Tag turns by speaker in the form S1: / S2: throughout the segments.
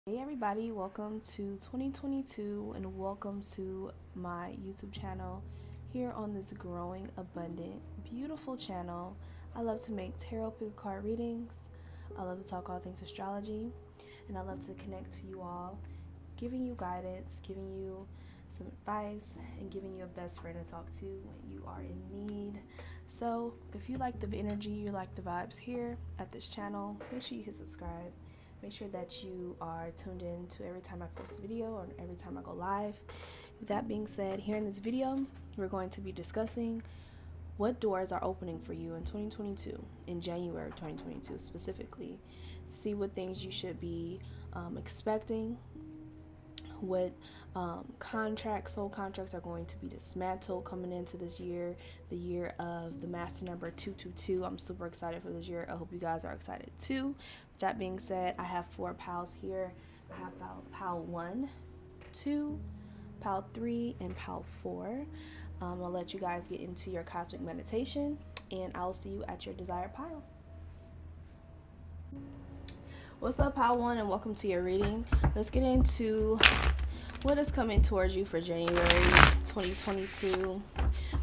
S1: Hey everybody, welcome to 2022 and welcome to my YouTube channel here on this growing, abundant, beautiful channel. I love to make tarot pick card readings. I love to talk all things astrology, and I love to connect to you all, giving you guidance, giving you some advice, and giving you a best friend to talk to when you are in need. So if you like the energy, you like the vibes here at this channel, make sure you hit subscribe. Make sure that you are tuned in to every time I post a video or every time I go live. With that being said, here in this video, we're going to be discussing what doors are opening for you in 2022, in January 2022 specifically. See what things you should be expecting, what soul contracts are going to be dismantled coming into this year, the year of the master number 222. I'm super excited for this year. I hope you guys are excited too. That being said, I have 4 pals here. I have pal 1, 2, pal 3, and pal 4. I'll let you guys get into your cosmic meditation, and I'll see you at your desired pile. What's up, pal 1, and welcome to your reading. Let's get into what is coming towards you for January 2022.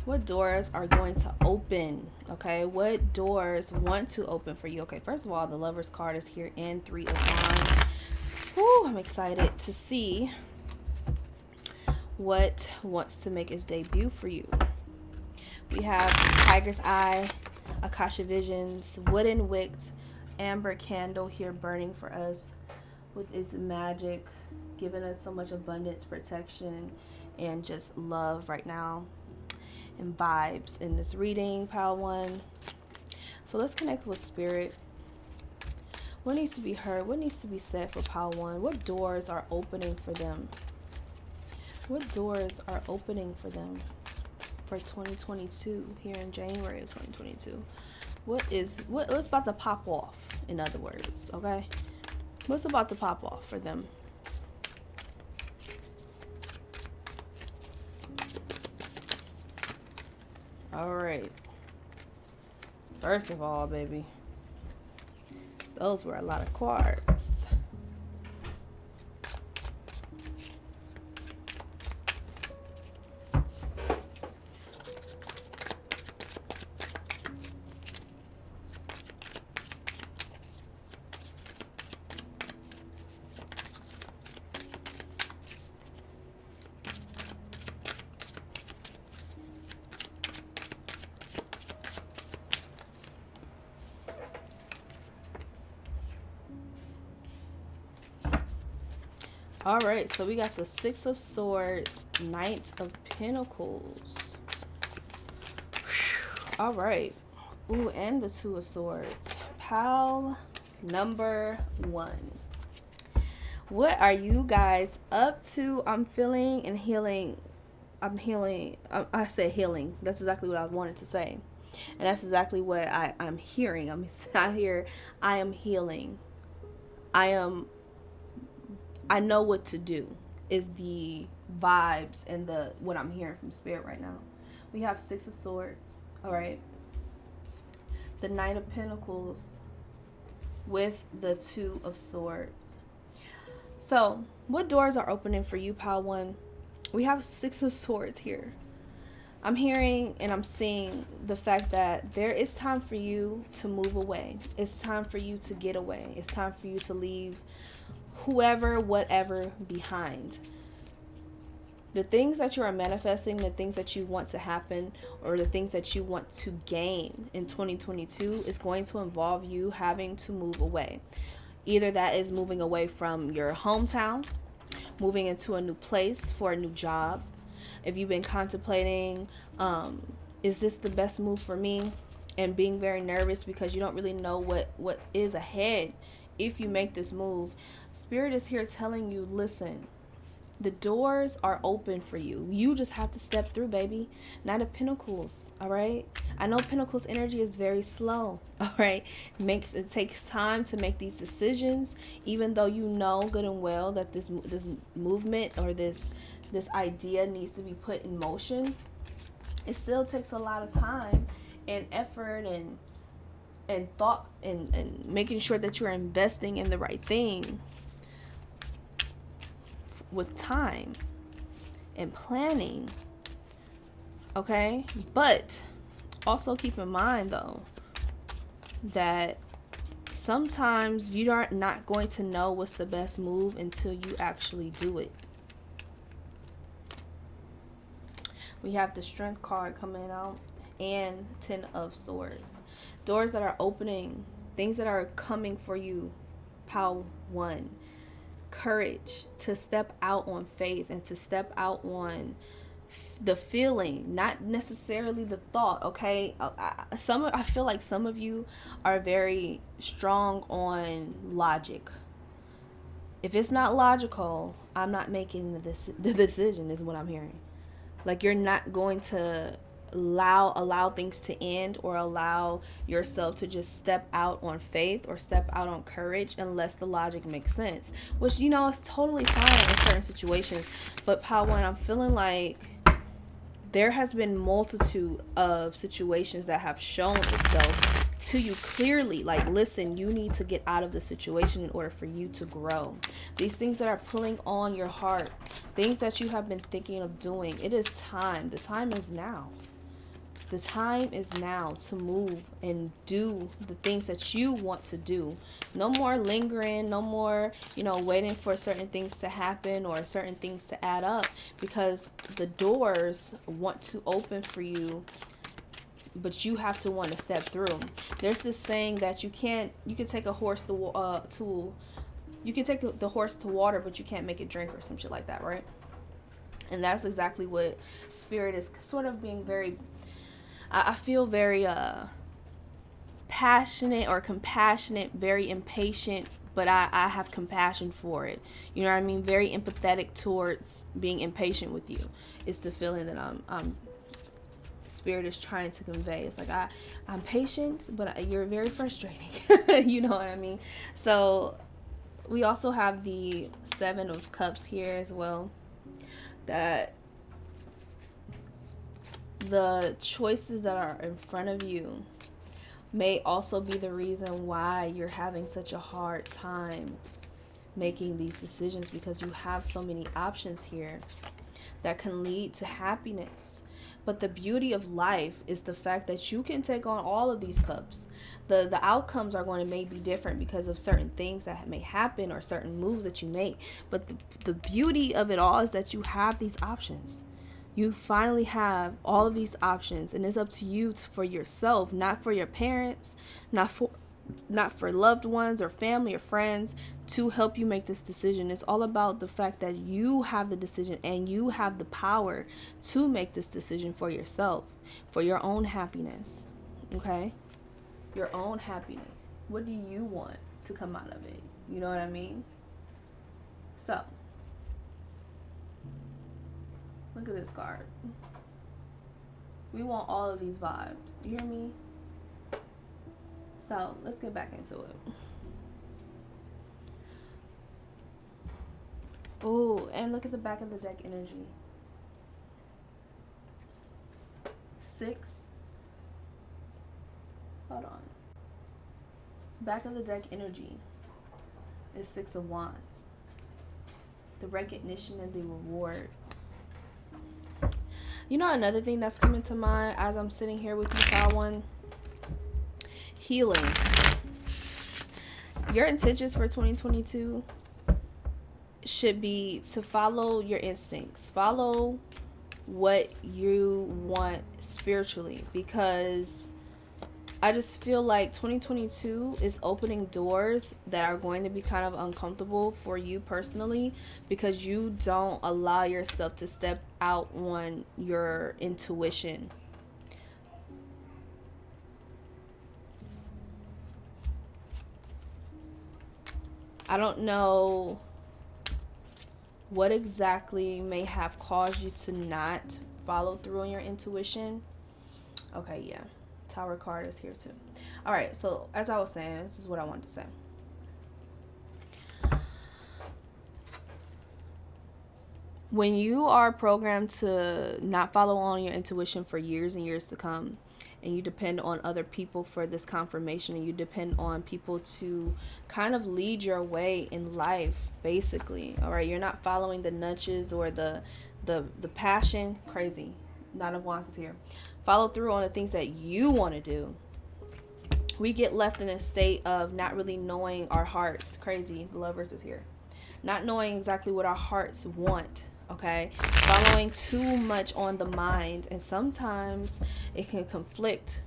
S1: What doors are going to open? Okay, what doors want to open for you? Okay, first of all, the Lover's card is here in 3 of Wands. Woo, I'm excited to see what wants to make its debut for you. We have Tiger's Eye, AkashaVisions, Wooden Wicked, Amber Candle here burning for us with its magic, giving us so much abundance, protection, and just love right now, and vibes in this reading, pal 1. So let's connect with spirit. What needs to be heard? What needs to be said for pal 1? What doors are opening for them? What doors are opening for them for 2022 here in January of 2022? What's about to pop off, in other words, okay? What's about to pop off for them? All right. First of all, baby, those were a lot of cards. All right, so we got the 6 of Swords, Knight of Pentacles. All right. Ooh, and the 2 of Swords. Pal number 1. What are you guys up to? I'm feeling and healing. I'm healing. I said healing. That's exactly what I wanted to say. And that's exactly what I'm hearing. I hear I am healing. I know what to do is the vibes and the what I'm hearing from spirit right now. We have 6 of Swords, all right? The Knight of Pentacles with the 2 of Swords. So, what doors are opening for you, pal 1? We have 6 of Swords here. I'm hearing and I'm seeing the fact that there is time for you to move away. It's time for you to get away. It's time for you to leave whoever, whatever behind. The things that you are manifesting, the things that you want to happen, or the things that you want to gain in 2022 is going to involve you having to move away. Either that is moving away from your hometown, moving into a new place for a new job. If you've been contemplating, is this the best move for me? And being very nervous because you don't really know what is ahead if you make this move. Spirit is here telling you, listen, the doors are open for you. You just have to step through, baby. Knight of Pentacles, all right? I know Pentacles energy is very slow, all right? It takes time to make these decisions, even though you know good and well that this movement or this idea needs to be put in motion. It still takes a lot of time and effort and thought and making sure that you're investing in the right thing. with time and planning. Okay? But also keep in mind, though, that sometimes you are not going to know what's the best move until you actually do it. We have the Strength card coming out and 10 of Swords. Doors that are opening, things that are coming for you. Pile 1. Courage to step out on faith and to step out on the feeling, not necessarily the thought. Okay, I feel like some of you are very strong on logic. If it's not logical, I'm not making the decision, is what I'm hearing. Like, you're not going to allow things to end or allow yourself to just step out on faith or step out on courage unless the logic makes sense, which, you know, is totally fine in certain situations. But Power One, I'm feeling like there has been multitude of situations that have shown itself to you clearly, like, listen, you need to get out of the situation in order for you to grow. These things that are pulling on your heart, things that you have been thinking of doing, it is time. The time is now. The time is now to move and do the things that you want to do. No more lingering, no more, waiting for certain things to happen or certain things to add up, because the doors want to open for you, but you have to want to step through. There's this saying that you can take a horse you can take the horse to water, but you can't make it drink, or some shit like that, right? And that's exactly what Spirit is sort of being very, I feel very passionate or compassionate, very impatient, but I have compassion for it. You know what I mean? Very empathetic towards being impatient with you. It's the feeling that I'm Spirit is trying to convey. It's like I'm patient, but you're very frustrating. You know what I mean? So we also have the 7 of Cups here as well. That the choices that are in front of you may also be the reason why you're having such a hard time making these decisions, because you have so many options here that can lead to happiness. But the beauty of life is the fact that you can take on all of these cups. The outcomes are going to may be different because of certain things that may happen or certain moves that you make. But the beauty of it all is that you have these options. You finally have all of these options, and it's up to you for yourself, not for your parents, not for loved ones or family or friends to help you make this decision. It's all about the fact that you have the decision and you have the power to make this decision for yourself, for your own happiness. Okay? Your own happiness. What do you want to come out of it? You know what I mean? So, look at this card. We want all of these vibes. You hear me? So, let's get back into it. Oh, and look at the back of the deck energy. 6. Hold on. Back of the deck energy is 6 of Wands. The recognition and the reward. You know, another thing that's coming to mind as I'm sitting here with you, Power One? Healing. Your intentions for 2022 should be to follow your instincts. Follow what you want spiritually, because I just feel like 2022 is opening doors that are going to be kind of uncomfortable for you personally, because you don't allow yourself to step out on your intuition. I don't know what exactly may have caused you to not follow through on your intuition. Okay, yeah. Tower card is here too. All right, so as I was saying, this is what I wanted to say. When you are programmed to not follow on your intuition for years and years to come, and you depend on other people for this confirmation, and you depend on people to kind of lead your way in life, basically. All right, you're not following the nudges or the passion. Crazy. Nine of Wands is here. Follow through on the things that you want to do. We get left in a state of not really knowing our hearts. Crazy. The Lovers is here. Not knowing exactly what our hearts want. Okay, following too much on the mind, and sometimes it can conflict.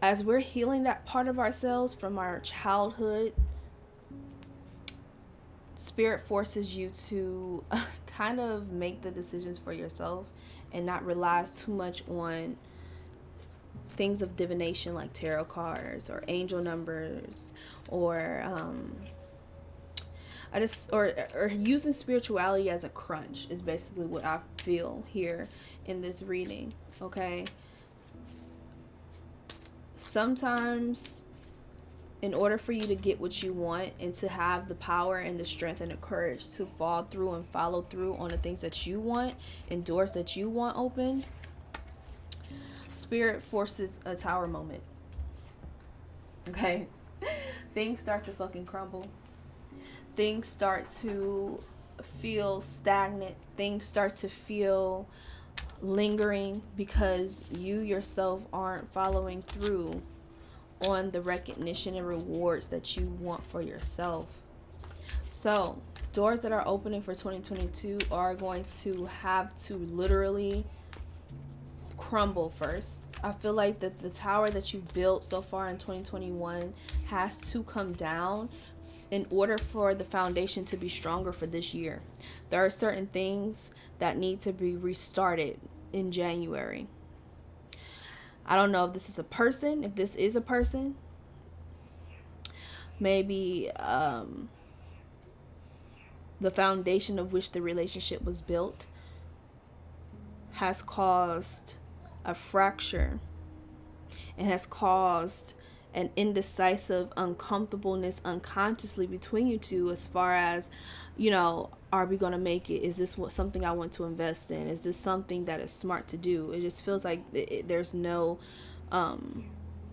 S1: As we're healing that part of ourselves from our childhood, Spirit forces you to kind of make the decisions for yourself and not rely too much on things of divination like tarot cards or angel numbers, or or using spirituality as a crutch is basically what I feel here in this reading. Okay, sometimes in order for you to get what you want and to have the power and the strength and the courage to fall through and follow through on the things that you want and doors that you want open, Spirit forces a tower moment. Okay, things start to fucking crumble. Things start to feel stagnant. Things start to feel lingering because you yourself aren't following through on the recognition and rewards that you want for yourself. So, doors that are opening for 2022 are going to have to literally crumble first. I feel like that the tower that you've built so far in 2021 has to come down in order for the foundation to be stronger for this year. There are certain things that need to be restarted in January. I don't know if this is a person. If this is a person, maybe the foundation of which the relationship was built has caused a fracture and has caused an indecisive uncomfortableness unconsciously between you two, as far as, you know, are we going to make it? Is this something I want to invest in? Is this something that is smart to do? It just feels like there's no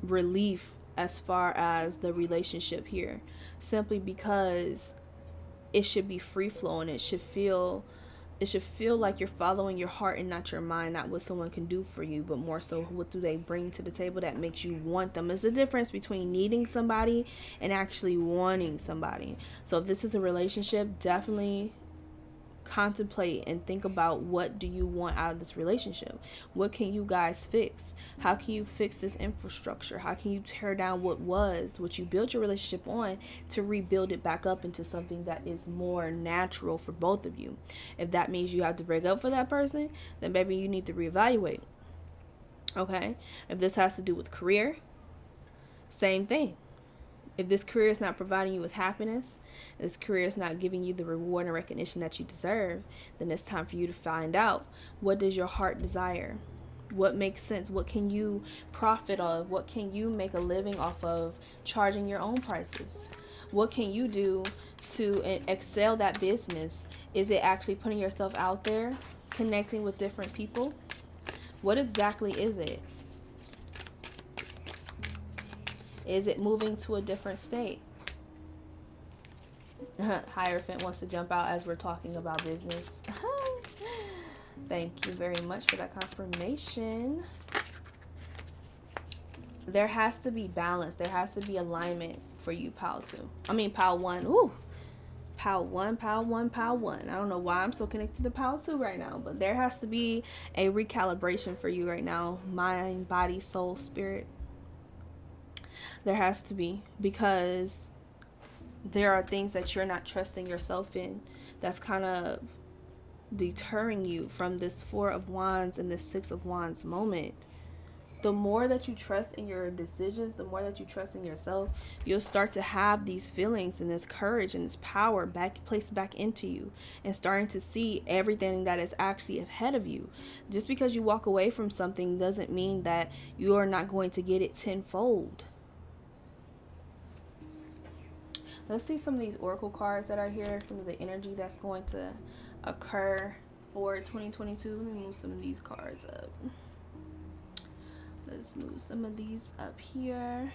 S1: relief as far as the relationship here, simply because it should be free flowing. It should feel like you're following your heart and not your mind, not what someone can do for you, but more so what do they bring to the table that makes you want them. There's a difference between needing somebody and actually wanting somebody. So if this is a relationship, definitely contemplate and think about, what do you want out of this relationship? What can you guys fix? How can you fix this infrastructure? How can you tear down what you built your relationship on to rebuild it back up into something that is more natural for both of you? If that means you have to break up for that person, then maybe you need to reevaluate. Okay? If this has to do with career, same thing. If this career is not providing you with happiness, this career is not giving you the reward and recognition that you deserve, then it's time for you to find out, what does your heart desire? What makes sense? What can you profit of? What can you make a living off of, charging your own prices? What can you do to excel that business? Is it actually putting yourself out there, connecting with different people? What exactly is it? Is it moving to a different state? Hierophant wants to jump out as we're talking about business. Thank you very much for that confirmation. There has to be balance. There has to be alignment for you, Pile 1. Ooh. Pile 1. I don't know why I'm so connected to Pile 2 right now, but there has to be a recalibration for you right now. Mind, body, soul, spirit. There has to be, because there are things that you're not trusting yourself in that's kind of deterring you from this 4 of Wands and this 6 of Wands moment. The more that you trust in your decisions, the more that you trust in yourself, you'll start to have these feelings and this courage and this power placed back into you, and starting to see everything that is actually ahead of you. Just because you walk away from something doesn't mean that you are not going to get it tenfold. Let's see some of these oracle cards that are here, some of the energy that's going to occur for 2022. Let me move some of these cards up. Let's move some of these up here.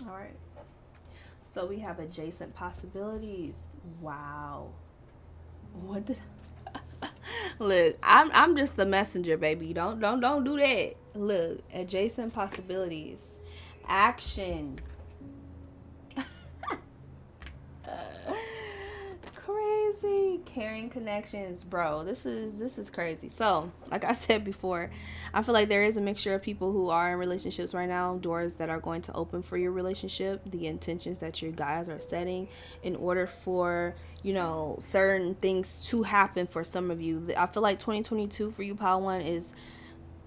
S1: All right. So we have adjacent possibilities. Wow. What did Look, I'm just the messenger, baby. Don't do that. Look, adjacent possibilities. Action. Crazy. Caring connections, bro. This is crazy. So, like I said before, I feel like there is a mixture of people who are in relationships right now, doors that are going to open for your relationship, the intentions that you guys are setting in order for, you know, certain things to happen for some of you. I feel like 2022 for you, Pile One, is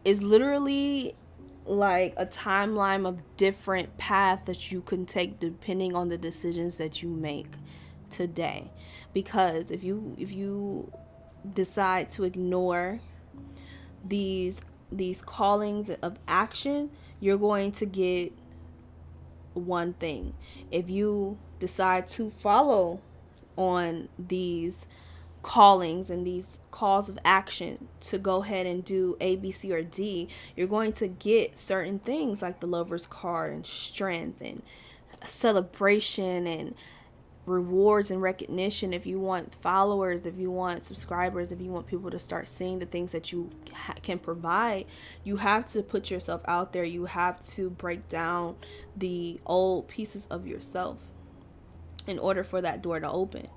S1: literally like a timeline of different paths that you can take depending on the decisions that you make today. Because if you decide to ignore these callings of action, you're going to get one thing. If you decide to follow on these callings and these calls of action to go ahead and do A, B, C, or D, you're going to get certain things like the Lover's card and strength and celebration and rewards and recognition. If you want followers, if you want subscribers, if you want people to start seeing the things that you can provide, you have to put yourself out there. You have to break down the old pieces of yourself in order for that door to open.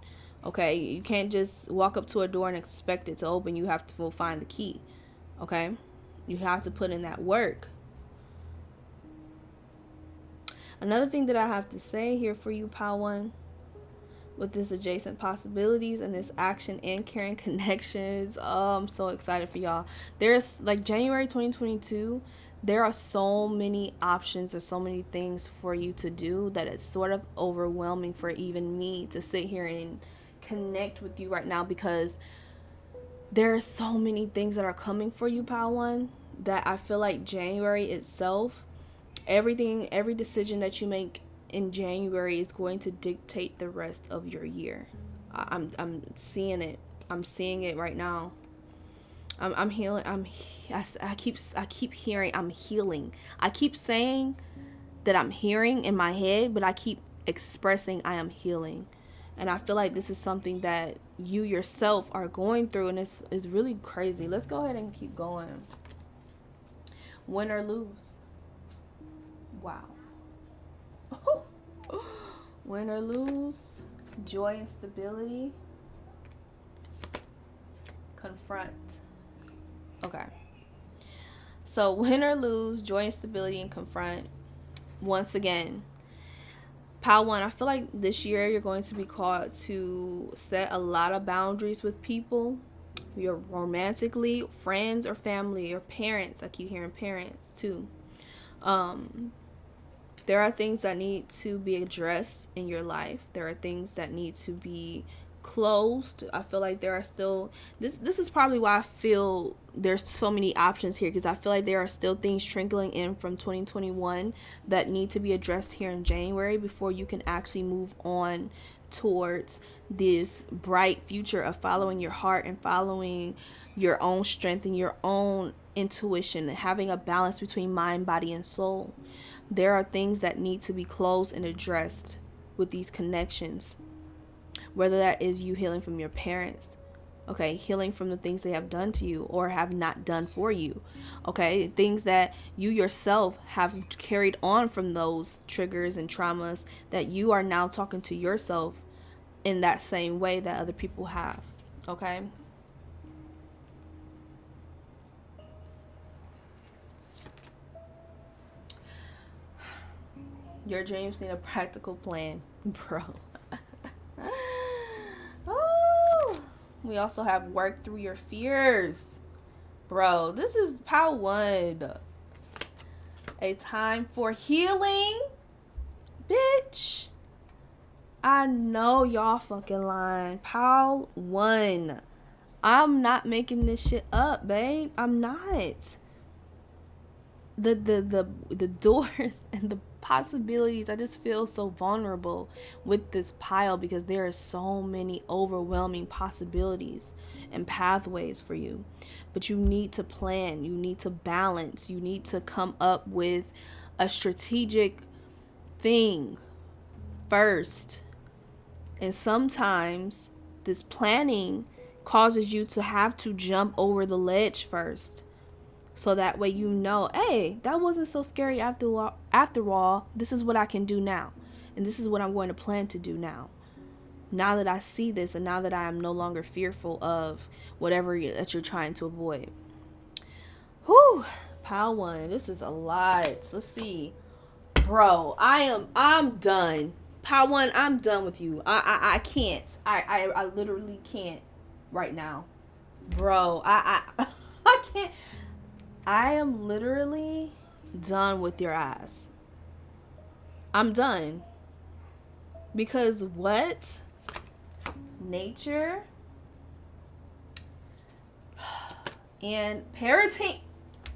S1: Okay, you can't just walk up to a door and expect it to open. You have to find the key. Okay, you have to put in that work. Another thing that I have to say here for you, Pile One, with this adjacent possibilities and this action and caring connections, I'm so excited for y'all. There's like January 2022, there are so many options or so many things for you to do that it's sort of overwhelming for even me to sit here and connect with you right now, because there are so many things that are coming for you, Pile One, that I feel like January itself, every decision that you make in January is going to dictate the rest of your year. I'm seeing it. I'm seeing it right now. I'm healing. I keep hearing I'm healing. I keep saying that I'm hearing in my head, but I keep expressing I am healing. And I feel like this is something that you yourself are going through, and it's really crazy. Let's go ahead and keep going. Win or lose. Wow. Win or lose, joy and stability, confront. Okay. So win or lose, joy and stability, and confront. Once again, Pile One, I feel like this year you're going to be called to set a lot of boundaries with people. You're romantically, friends or family or parents. I keep hearing parents too. There are things that need to be addressed in your life. There are things that need to be closed. I feel like there are still, this is probably why I feel there's so many options here, because I feel like there are still things trickling in from 2021 that need to be addressed here in January before you can actually move on towards this bright future of following your heart and following your own strength and your own intuition, having a balance between mind, body, and soul. There are things that need to be closed and addressed with these connections, whether that is you healing from your parents, okay, healing from the things they have done to you or have not done for you, okay, things that you yourself have carried on from those triggers and traumas that you are now talking to yourself in that same way that other people have, okay. Your dreams need a practical plan, bro. Oh, we also have work through your fears, bro. This is Pile One. A time for healing. Bitch. I know y'all fucking lying. Pile 1. I'm not making this shit up, babe. I'm not. The doors and the possibilities, I just feel so vulnerable with this pile because there are so many overwhelming possibilities and pathways for you. But you need to plan, you need to balance, you need to come up with a strategic thing first. And sometimes this planning causes you to have to jump over the ledge first. So that way you know, hey, that wasn't so scary after all. This is what I can do now. And this is what I'm going to plan to do now. Now that I see this and now that I am no longer fearful of whatever that you're trying to avoid. Whew. Pile 1. This is a lot. Let's see. Bro, I'm done. Pile 1, I'm done with you. I can't. I literally can't right now. Bro, I can't. I am literally done with your ass. I'm done. Because what? Nature and parenting.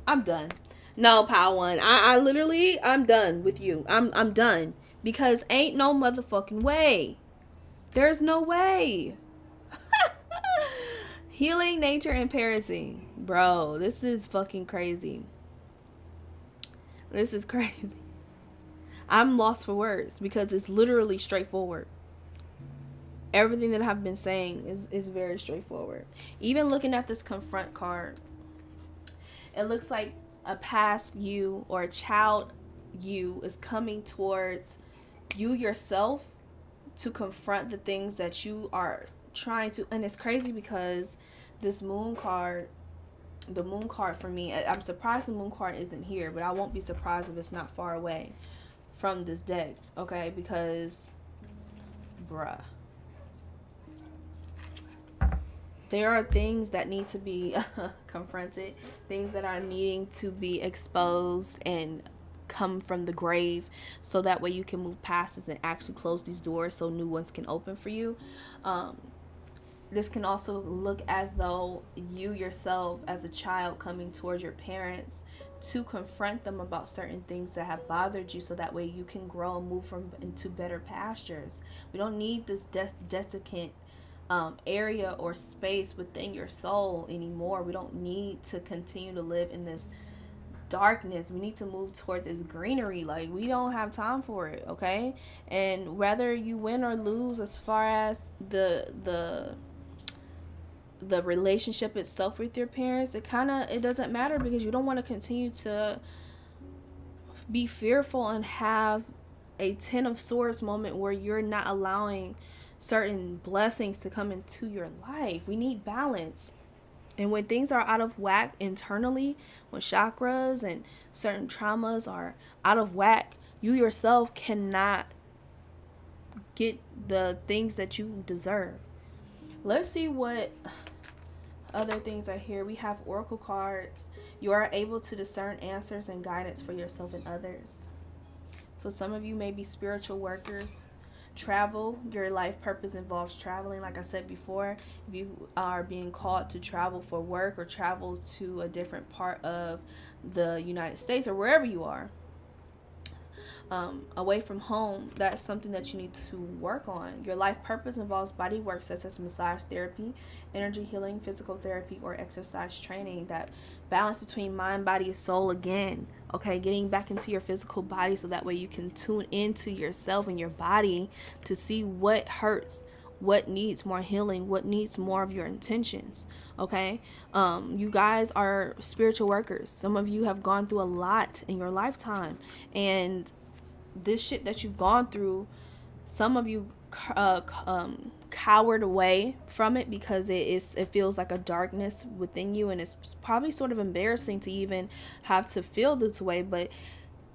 S1: I'm done. No, Pile 1. I literally, I'm done with you. I'm done. Because ain't no motherfucking way. There's no way. Healing, nature, and parenting. Bro, this is fucking crazy. This is crazy. I'm lost for words because it's literally straightforward. Everything that I've been saying is very straightforward. Even looking at this confront card, it looks like a past you or a child you is coming towards you yourself to confront the things that you are trying to. And it's crazy because this moon card, the moon card for me, I'm surprised the moon card isn't here, but I won't be surprised if it's not far away from this deck, okay? Because, bruh, there are things that need to be confronted, things that are needing to be exposed and come from the grave, so that way you can move past this and actually close these doors so new ones can open for you. This can also look as though you yourself as a child coming towards your parents to confront them about certain things that have bothered you, so that way you can grow and move into better pastures. We don't need this desiccant area or space within your soul anymore. We don't need to continue to live in this darkness. We need to move toward this greenery. Like, we don't have time for it, okay? And whether you win or lose as far as the relationship itself with your parents, it doesn't matter, because you don't want to continue to be fearful and have a 10 of swords moment where you're not allowing certain blessings to come into your life. We need balance. And when things are out of whack internally, when chakras and certain traumas are out of whack, you yourself cannot get the things that you deserve. Let's see what other things are here. We have oracle cards. You are able to discern answers and guidance for yourself and others. So some of you may be spiritual workers. Travel, your life purpose involves traveling. Like I said before, if you are being called to travel for work or travel to a different part of the United States or wherever you are, away from home, that's something that you need to work on. Your life purpose involves body work such as massage therapy, energy healing, physical therapy, or exercise training. That balance between mind, body, and soul again. Okay, getting back into your physical body so that way you can tune into yourself and your body to see what hurts, what needs more healing, what needs more of your intentions. Okay, you guys are spiritual workers. Some of you have gone through a lot in your lifetime, and this shit that you've gone through, some of you cowered away from it because it feels like a darkness within you, and it's probably sort of embarrassing to even have to feel this way. But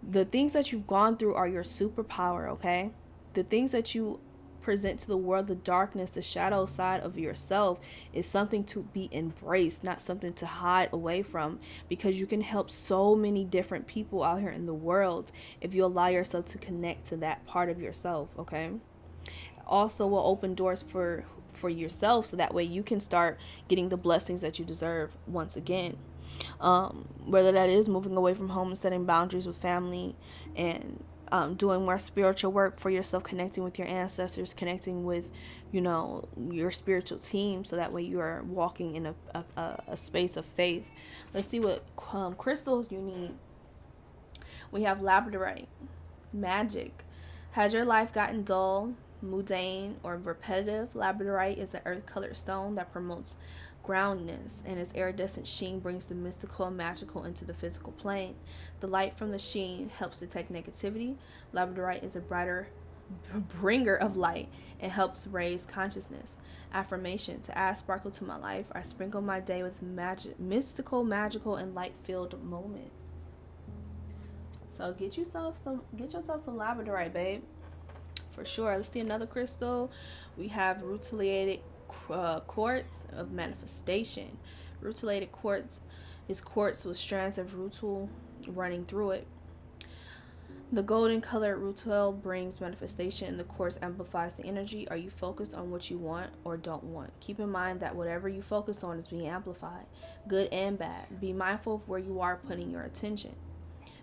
S1: the things that you've gone through are your superpower. Okay, the things that you present to the world the darkness, the shadow side of yourself, is something to be embraced, not something to hide away from, because you can help so many different people out here in the world if you allow yourself to connect to that part of yourself. Okay, also will open doors for yourself, so that way you can start getting the blessings that you deserve once again. Whether that is moving away from home and setting boundaries with family, and doing more spiritual work for yourself, connecting with your ancestors, connecting with, your spiritual team, so that way you are walking in a space of faith. Let's see what crystals you need. We have labradorite, magic. Has your life gotten dull, mundane, or repetitive? Labradorite is an earth-colored stone that promotes groundness, and its iridescent sheen brings the mystical and magical into the physical plane. The light from the sheen helps detect negativity. Labradorite is a brighter bringer of light and helps raise consciousness. Affirmation: to add sparkle to my life, I sprinkle my day with mystical, magical, and light-filled moments. So get yourself some labradorite, babe, for sure. Let's see another crystal. We have rutilated quartz of manifestation. Rutilated quartz is quartz with strands of rutile running through it. The golden colored rutile brings manifestation, and the quartz amplifies the energy. Are you focused on what you want or don't want? Keep in mind that whatever you focus on is being amplified, good and bad. Be mindful of where you are putting your attention.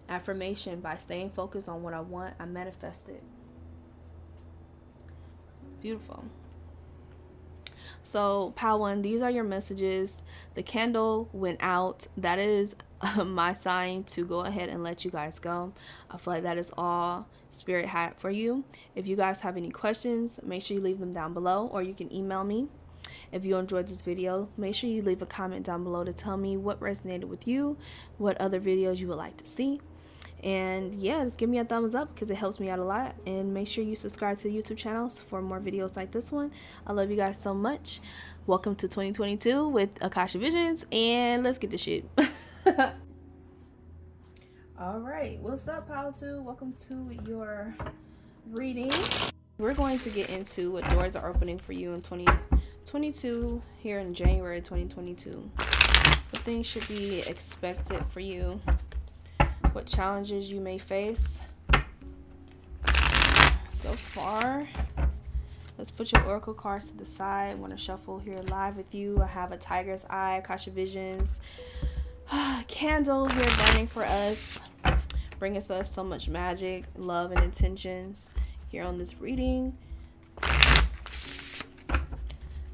S1: Affirmation: by staying focused on what I want, I manifest it. Beautiful. So, Pal 1, these are your messages. The candle went out. That is my sign to go ahead and let you guys go. I feel like that is all Spirit had for you. If you guys have any questions, make sure you leave them down below, or you can email me. If you enjoyed this video, make sure you leave a comment down below to tell me what resonated with you, what other videos you would like to see. And yeah, just give me a thumbs up because it helps me out a lot. And make sure you subscribe to the YouTube channels for more videos like this one. I love you guys so much. Welcome to 2022 with AkashaVisions, and let's get this shit. All right, what's up, Pal 2? Welcome to your reading. We're going to get into what doors are opening for you in 2022, here in January 2022. What things should be expected for you, what challenges you may face so far. Let's put your oracle cards to the side. I want to shuffle here live with you. I have a tiger's eye, AkashaVisions candle here burning for us, bringing us so much magic, love, and intentions here on this reading.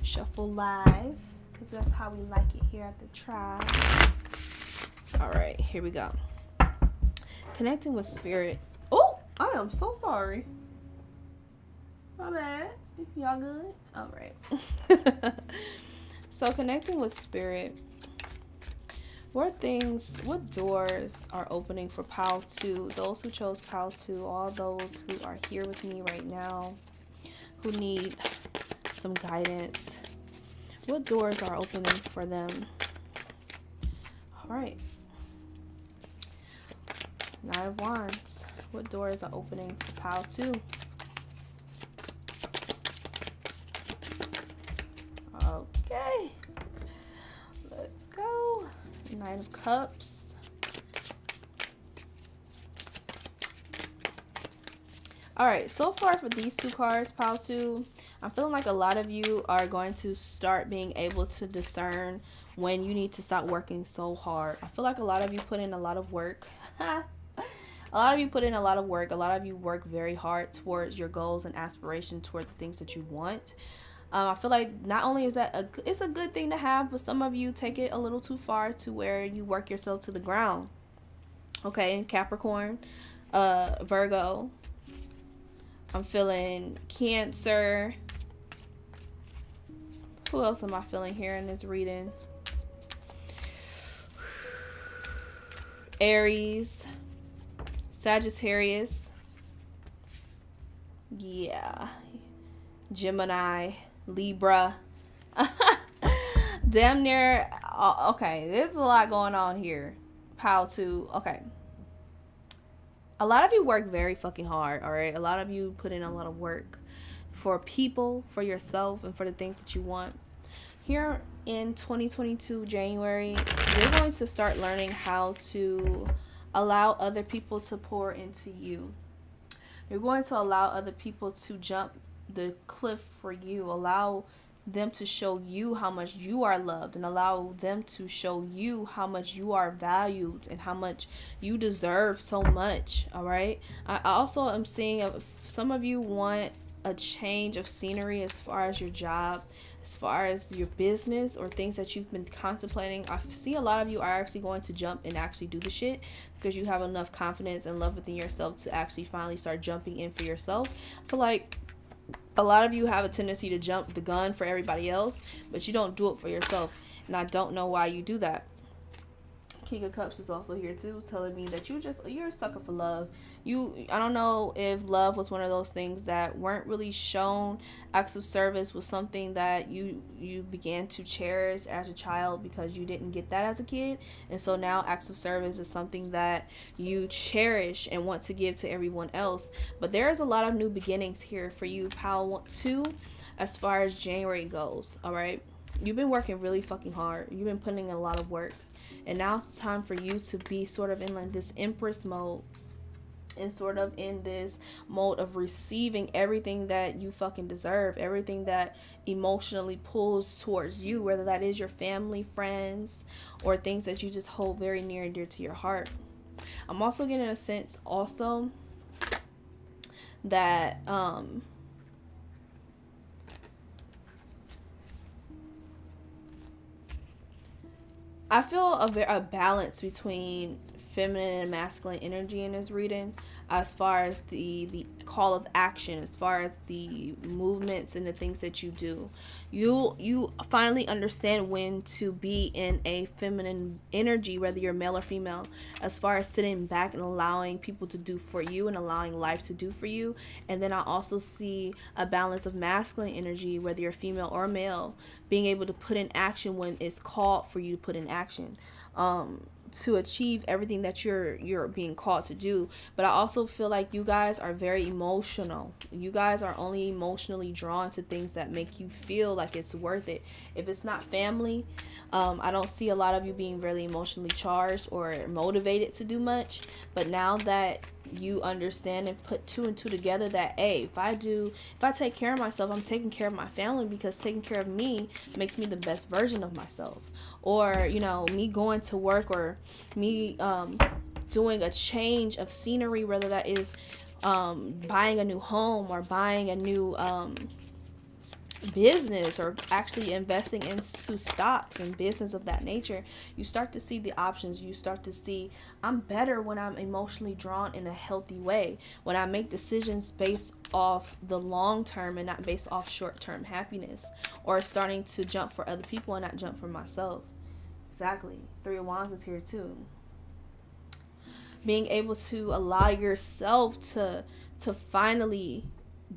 S1: Shuffle live because that's how we like it here at the tribe. All right, here we go. Connecting with Spirit. Oh, I am so sorry. My bad. Y'all good? All right. So connecting with Spirit. What doors are opening for Pal 2? Those who chose Pal 2, all those who are here with me right now, who need some guidance. What doors are opening for them? All right. Nine of Wands. What doors are opening for Pal 2? Okay. Let's go. Nine of Cups. Alright, so far for these two cards, Pal 2, I'm feeling like a lot of you are going to start being able to discern when you need to stop working so hard. I feel like a lot of you put in a lot of work. A lot of you put in a lot of work. A lot of you work very hard towards your goals and aspirations, toward the things that you want. I feel like not only is that it's a good thing to have, but some of you take it a little too far to where you work yourself to the ground. Okay, Capricorn, Virgo. I'm feeling Cancer. Who else am I feeling here in this reading? Aries, Sagittarius. Yeah. Gemini, Libra. Damn near. Okay, there's a lot going on here. Pal 2. Okay. A lot of you work very fucking hard, all right? A lot of you put in a lot of work. for people, for yourself, and for the things that you want. Here in 2022 January, you're going to start learning how to allow other people to pour into you. You're going to allow other people to jump the cliff for you. Allow them to show you how much you are loved, and allow them to show you how much you are valued and how much you deserve so much. All right. I also am seeing some of you want a change of scenery as far as your job, as far as your business, or things that you've been contemplating. I see a lot of you are actually going to jump and actually do the shit because you have enough confidence and love within yourself to actually finally start jumping in for yourself. I feel like a lot of you have a tendency to jump the gun for everybody else, but you don't do it for yourself. And I don't know why you do that. King of Cups is also here too, telling me that you're a sucker for love. I don't know if love was one of those things that weren't really shown. Acts of service was something that you began to cherish as a child because you didn't get that as a kid, and so now acts of service is something that you cherish and want to give to everyone else. But there's a lot of new beginnings here for you, Pal 2, as far as January goes. All right, you've been working really fucking hard. You've been putting in a lot of work. And now it's time for you to be sort of in like this Empress mode, and sort of in this mode of receiving everything that you fucking deserve, everything that emotionally pulls towards you, whether that is your family, friends, or things that you just hold very near and dear to your heart. I'm also getting a sense also that I feel a balance between feminine and masculine energy in this reading, as far as the call of action, as far as the movements and the things that you do. You finally understand when to be in a feminine energy, whether you're male or female, as far as sitting back and allowing people to do for you and allowing life to do for you. And then I also see a balance of masculine energy, whether you're female or male, being able to put in action when it's called for you to put in action. To achieve everything that you're being called to do. But I also feel like you guys are very emotional. You guys are only emotionally drawn to things that make you feel like it's worth it. If it's not family, I don't see a lot of you being really emotionally charged or motivated to do much. But now that you understand and put two and two together, that if I take care of myself, I'm taking care of my family, because taking care of me makes me the best version of myself. Or me going to work, or me doing a change of scenery, whether that is buying a new home, or buying a new business, or actually investing into stocks and business of that nature. You start to see the options. You start to see, I'm better when I'm emotionally drawn in a healthy way, when I make decisions based off the long term and not based off short term happiness, or starting to jump for other people and not jump for myself. Exactly. 3 of Wands is here too. Being able to allow yourself to finally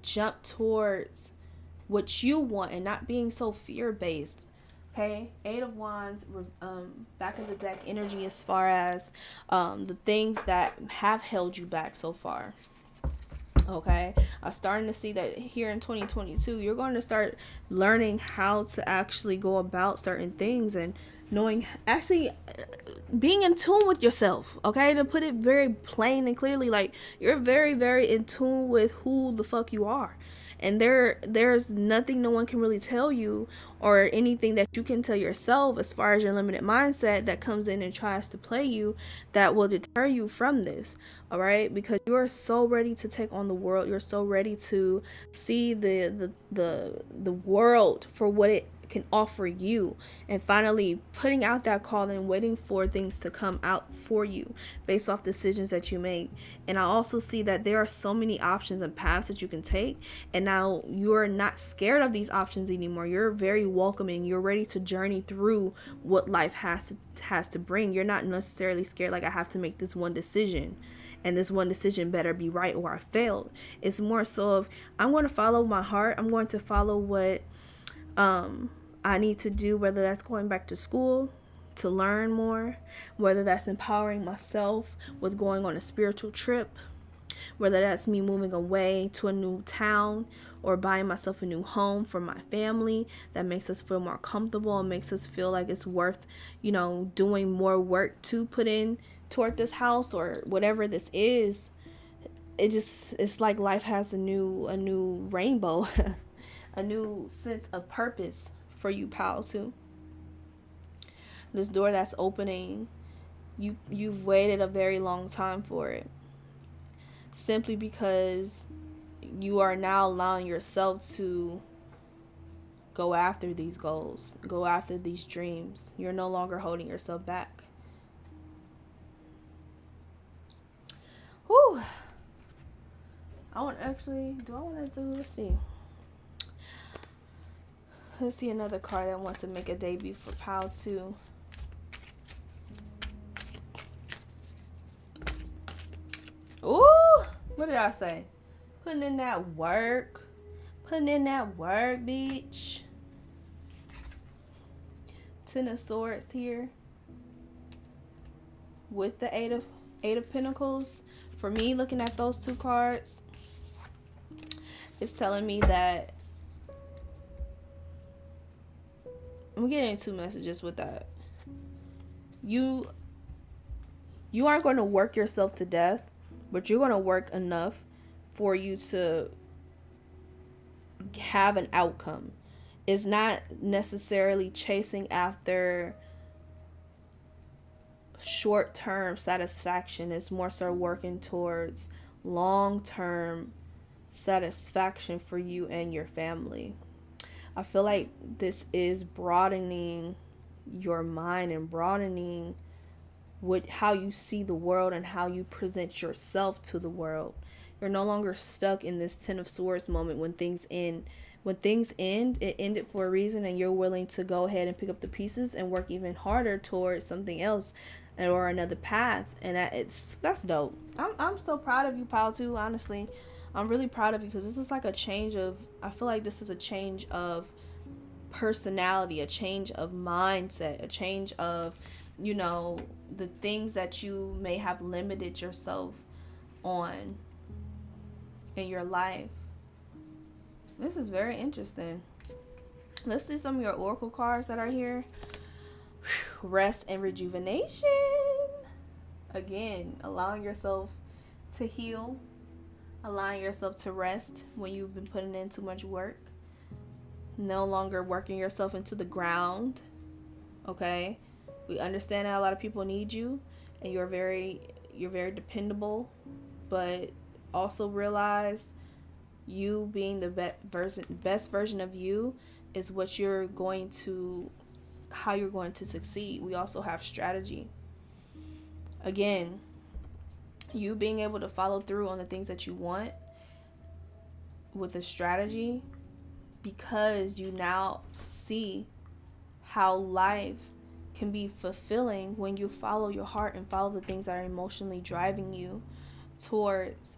S1: jump towards what you want and not being so fear-based. Okay, 8 of Wands, back of the deck energy, as far as the things that have held you back so far. Okay, I'm starting to see that here in 2022, you're going to start learning how to actually go about certain things, and knowing, actually being in tune with yourself. Okay, to put it very plain and clearly, like, you're very, very in tune with who the fuck you are. And there's nothing no one can really tell you, or anything that you can tell yourself as far as your limited mindset that comes in and tries to play you, that will deter you from this. All right, because you are so ready to take on the world. You're so ready to see the world for what it can offer you, and finally putting out that call and waiting for things to come out for you based off decisions that you make. And I also see that there are so many options and paths that you can take, and now you're not scared of these options anymore. You're very welcoming. You're ready to journey through what life has to bring. You're not necessarily scared, like, I have to make this one decision, and this one decision better be right or I failed. It's more so of, I'm going to follow my heart. I'm going to follow what I need to do, whether that's going back to school to learn more, whether that's empowering myself with going on a spiritual trip, Whether that's me moving away to a new town or buying myself a new home for my family that makes us feel more comfortable and makes us feel like it's worth, doing more work to put in toward this house or whatever this is. It's like life has a new rainbow, a new sense of purpose for you, pal, too. This door that's opening, you've waited a very long time for it, simply because you are now allowing yourself to go after these goals, go after these dreams. You're no longer holding yourself back. Whew. Let's see another card that wants to make a debut for Pal 2. Ooh, what did I say? Putting in that work, bitch. Ten of Swords here with the Eight of Pentacles. For me, looking at those two cards, it's telling me that I'm getting two messages with that. You aren't going to work yourself to death, but you're going to work enough for you to have an outcome. It's not necessarily chasing after short-term satisfaction. It's more so working towards long-term satisfaction for you and your family. I feel like this is broadening your mind and broadening how you see the world and how you present yourself to the world. You're no longer stuck in this Ten of Swords moment when things end. When things end, it ended for a reason, and you're willing to go ahead and pick up the pieces and work even harder towards something else or another path. And that's dope. I'm so proud of you, Pal, too, honestly. I'm really proud of you because this is like I feel like this is a change of personality, a change of mindset, a change of, the things that you may have limited yourself on in your life. This is very interesting. Let's see some of your oracle cards that are here. Rest and rejuvenation. Again, allowing yourself to heal, allowing yourself to rest when you've been putting in too much work. No longer working yourself into the ground. Okay? We understand that a lot of people need you and you're very dependable, but also realize you being the best version of you is how you're going to succeed. We also have strategy. Again, you being able to follow through on the things that you want with a strategy, because you now see how life can be fulfilling when you follow your heart and follow the things that are emotionally driving you towards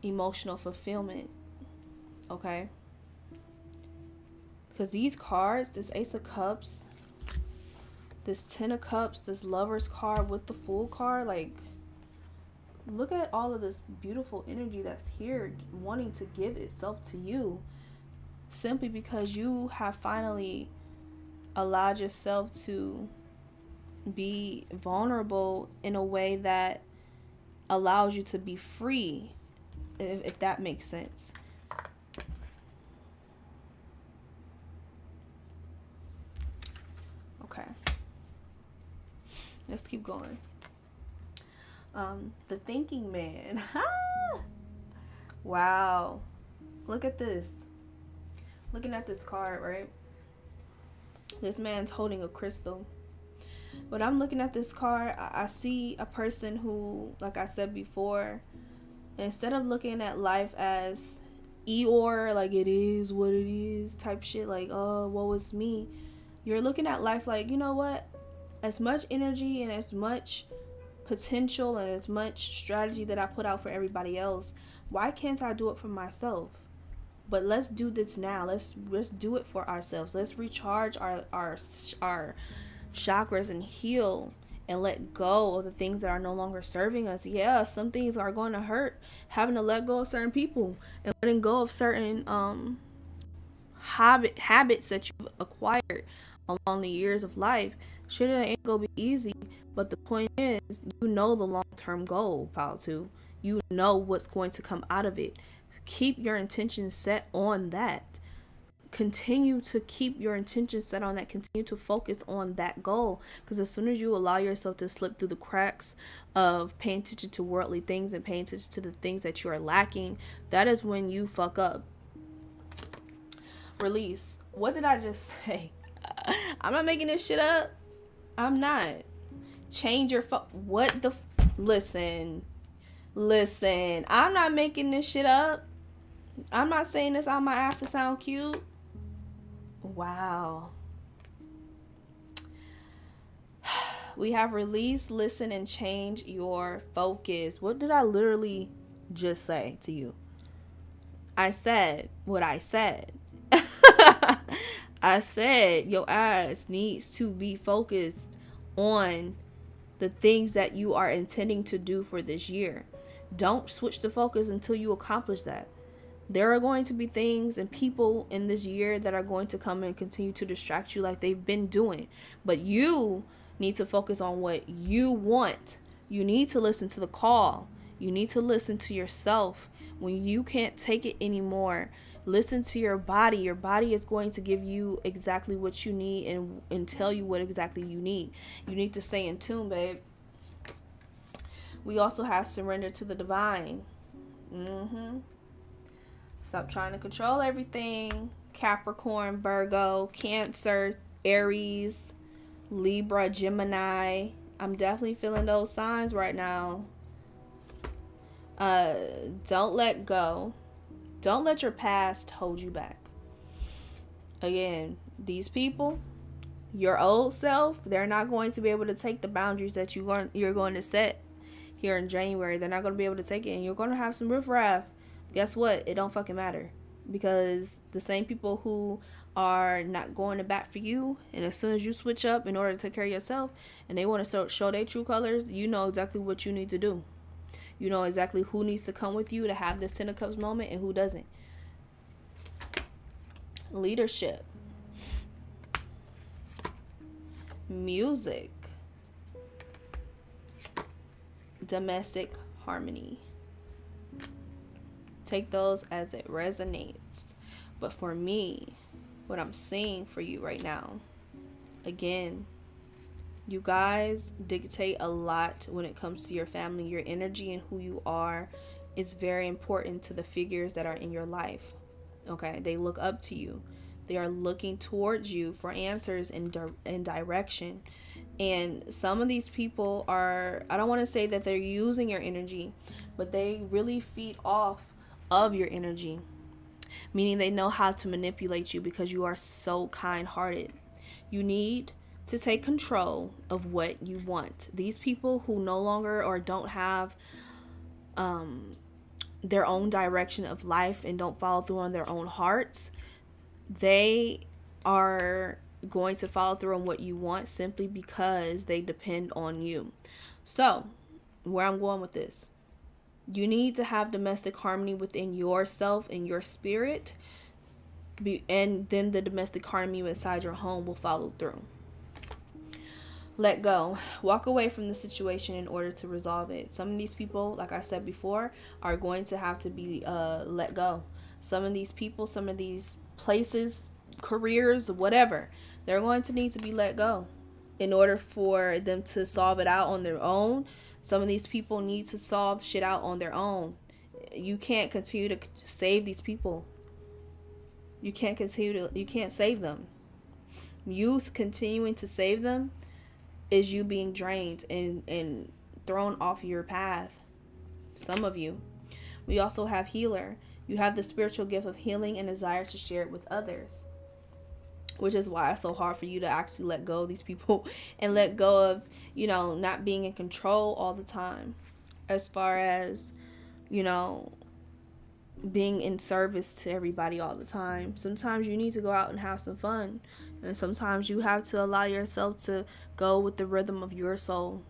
S1: emotional fulfillment. Okay? Because these cards, this Ace of Cups, this Ten of Cups, this Lover's card with the Fool card, like, look at all of this beautiful energy that's here wanting to give itself to you, simply because you have finally allowed yourself to be vulnerable in a way that allows you to be free, if that makes sense. Okay, let's keep going. The Thinking Man. Wow, look at this. Looking at this card, right? This man's holding a crystal. But I'm looking at this card, I see a person who, like I said before, instead of looking at life as Eeyore, like it is what it is type shit, like, oh, woe is me, you're looking at life like, you know what? As much energy and as much potential and as much strategy that I put out for everybody else, why can't I do it for myself? But let's do this now. Let's do it for ourselves. Let's recharge our chakras and heal and let go of the things that are no longer serving us. Yeah, some things are going to hurt. Having to let go of certain people and letting go of certain habits that you've acquired along the years of life. Shit ain't gonna be easy, but the point is, you know the long term goal, pal. Too, you know what's going to come out of it. Keep your intentions set on that. Continue to keep your intentions set on that. Continue to focus on that goal, because as soon as you allow yourself to slip through the cracks of paying attention to worldly things and paying attention to the things that you are lacking, that is when you fuck up. Release. What did I just say? I'm not making this shit up. I'm not. Change your what the listen. I'm not making this shit up. I'm not saying this out my ass to sound cute. Wow. We have release, listen, and change your focus. What did I literally just say to you? I said what I said. I said your ass needs to be focused on the things that you are intending to do for this year. Don't switch the focus until you accomplish that. There are going to be things and people in this year that are going to come and continue to distract you like they've been doing. But you need to focus on what you want. You need to listen to the call. You need to listen to yourself. When you can't take it anymore, listen to your body. Your body is going to give you exactly what you need and tell you what exactly you need. You need to stay in tune, babe. We also have surrender to the divine. Stop trying to control everything. Capricorn, Virgo, Cancer, Aries, Libra, Gemini. I'm definitely feeling those signs right now. Don't let go. Don't let your past hold you back. Again, these people, your old self, they're not going to be able to take the boundaries that you're going to set here in January. They're not going to be able to take it, and you're going to have some riffraff. Guess what? It don't fucking matter, because the same people who are not going to bat for you, and as soon as you switch up in order to take care of yourself and they want to show their true colors, you know exactly what you need to do. You know exactly who needs to come with you to have this Ten of Cups moment and who doesn't. Leadership. Music. Domestic harmony. Take those as it resonates. But for me, what I'm seeing for you right now, again, you guys dictate a lot when it comes to your family. Your energy and who you are is very important to the figures that are in your life. Okay, they look up to you. They are looking towards you for answers and direction. And some of these people are, I don't want to say that they're using your energy, but they really feed off of your energy. Meaning they know how to manipulate you because you are so kind-hearted. You need to take control of what you want. These people who no longer or don't have their own direction of life and don't follow through on their own hearts, they are going to follow through on what you want simply because they depend on you. So, where I'm going with this, you need to have domestic harmony within yourself and your spirit, and then the domestic harmony inside your home will follow through. Let go. Walk away from the situation in order to resolve it. Some of these people, like I said before, are going to have to be let go. Some of these people, some of these places, careers, whatever, they're going to need to be let go in order for them to solve it out on their own. Some of these people need to solve shit out on their own. You can't continue to save these people. You can't save them. You continuing to save them is you being drained and thrown off your path. Some of you. We also have healer. You have the spiritual gift of healing and desire to share it with others, which is why it's so hard for you to actually let go of these people and let go of, not being in control all the time, as far as, being in service to everybody all the time. Sometimes you need to go out and have some fun. And sometimes you have to allow yourself to go with the rhythm of your soul.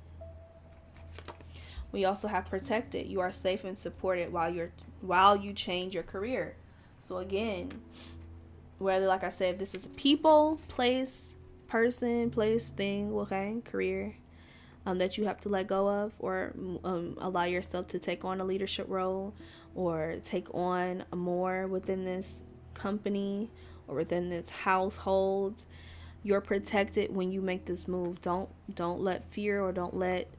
S1: We also have protected. You are safe and supported while you change your career. So again, whether, like I said, if this is a people, place, person, place, thing, okay, career, that you have to let go of, or allow yourself to take on a leadership role, or take on more within this company or within this household. You're protected when you make this move. Don't let fear, or don't let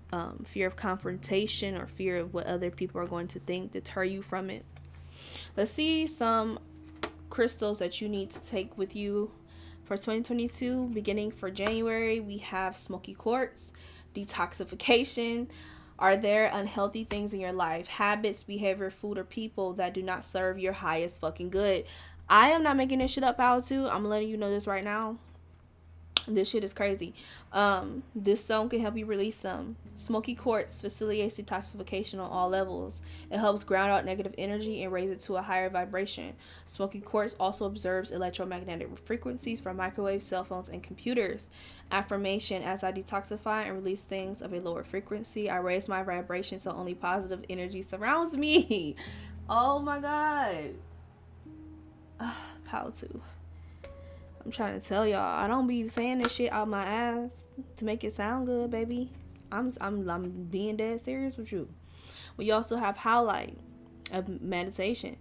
S1: fear of confrontation or fear of what other people are going to think deter you from it. Let's see some crystals that you need to take with you for 2022. Beginning for January, we have smoky quartz, detoxification. Are there unhealthy things in your life, habits, behavior, food, or people that do not serve your highest fucking good? I am not making this shit up, how to. I'm letting you know this right now. This shit is crazy. This stone can help you release them. Smoky quartz facilitates detoxification on all levels. It helps ground out negative energy and raise it to a higher vibration. Smoky quartz also observes electromagnetic frequencies from microwaves, cell phones, and computers. Affirmation: as I detoxify and release things of a lower frequency, I raise my vibration so only positive energy surrounds me. Oh my God. How to. I'm trying to tell y'all, I don't be saying this shit out my ass to make it sound good, baby. I'm being dead serious with you. We also have highlight of meditation.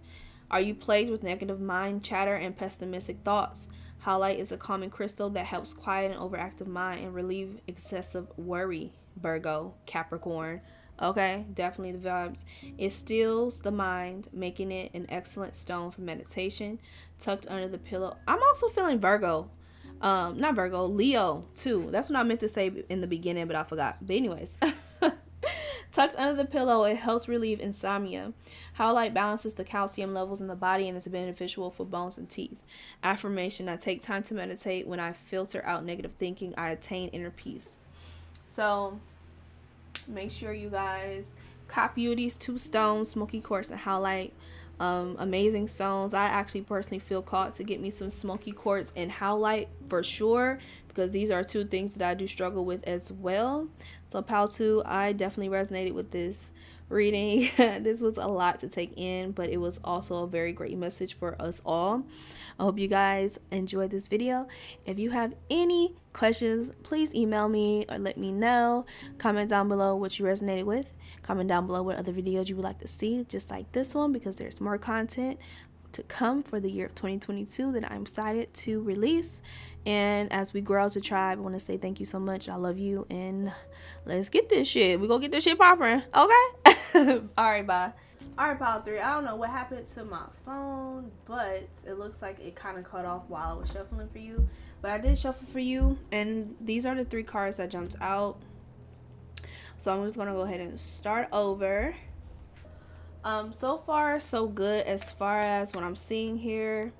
S1: Are you plagued with negative mind chatter and pessimistic thoughts? Highlight is a calming crystal that helps quiet an overactive mind and relieve excessive worry. Virgo, Capricorn. Okay, definitely the vibes. It stills the mind, making it an excellent stone for meditation. Tucked under the pillow. I'm also feeling Virgo. Not Virgo, Leo too. That's what I meant to say in the beginning, but I forgot. But anyways. Tucked under the pillow, it helps relieve insomnia. Highlight balances the calcium levels in the body and is beneficial for bones and teeth. Affirmation: I take time to meditate. When I filter out negative thinking, I attain inner peace. So make sure you guys copy these two stones, smoky quartz and highlight. Amazing stones. I actually personally feel called to get me some smoky quartz and highlight for sure, because these are two things that I do struggle with as well. So Pal 2, I definitely resonated with this reading. This was a lot to take in, but it was also a very great message for us all. I hope you guys enjoyed this video. If you have any questions, please email me or let me know. Comment down below what you resonated with. Comment down below what other videos you would like to see, just like this one, because there's more content to come for the year of 2022 that I'm excited to release. And as we grow as a tribe, I want to say thank you so much. I love you, and let's get this shit. We gonna get this shit popping, okay? All right, bye. All right, Pile 3. I don't know what happened to my phone, but it looks like it kind of cut off while I was shuffling for you. But I did shuffle for you, and these are the 3 cards that jumped out. So I'm just gonna go ahead and start over. So far so good as far as what I'm seeing here.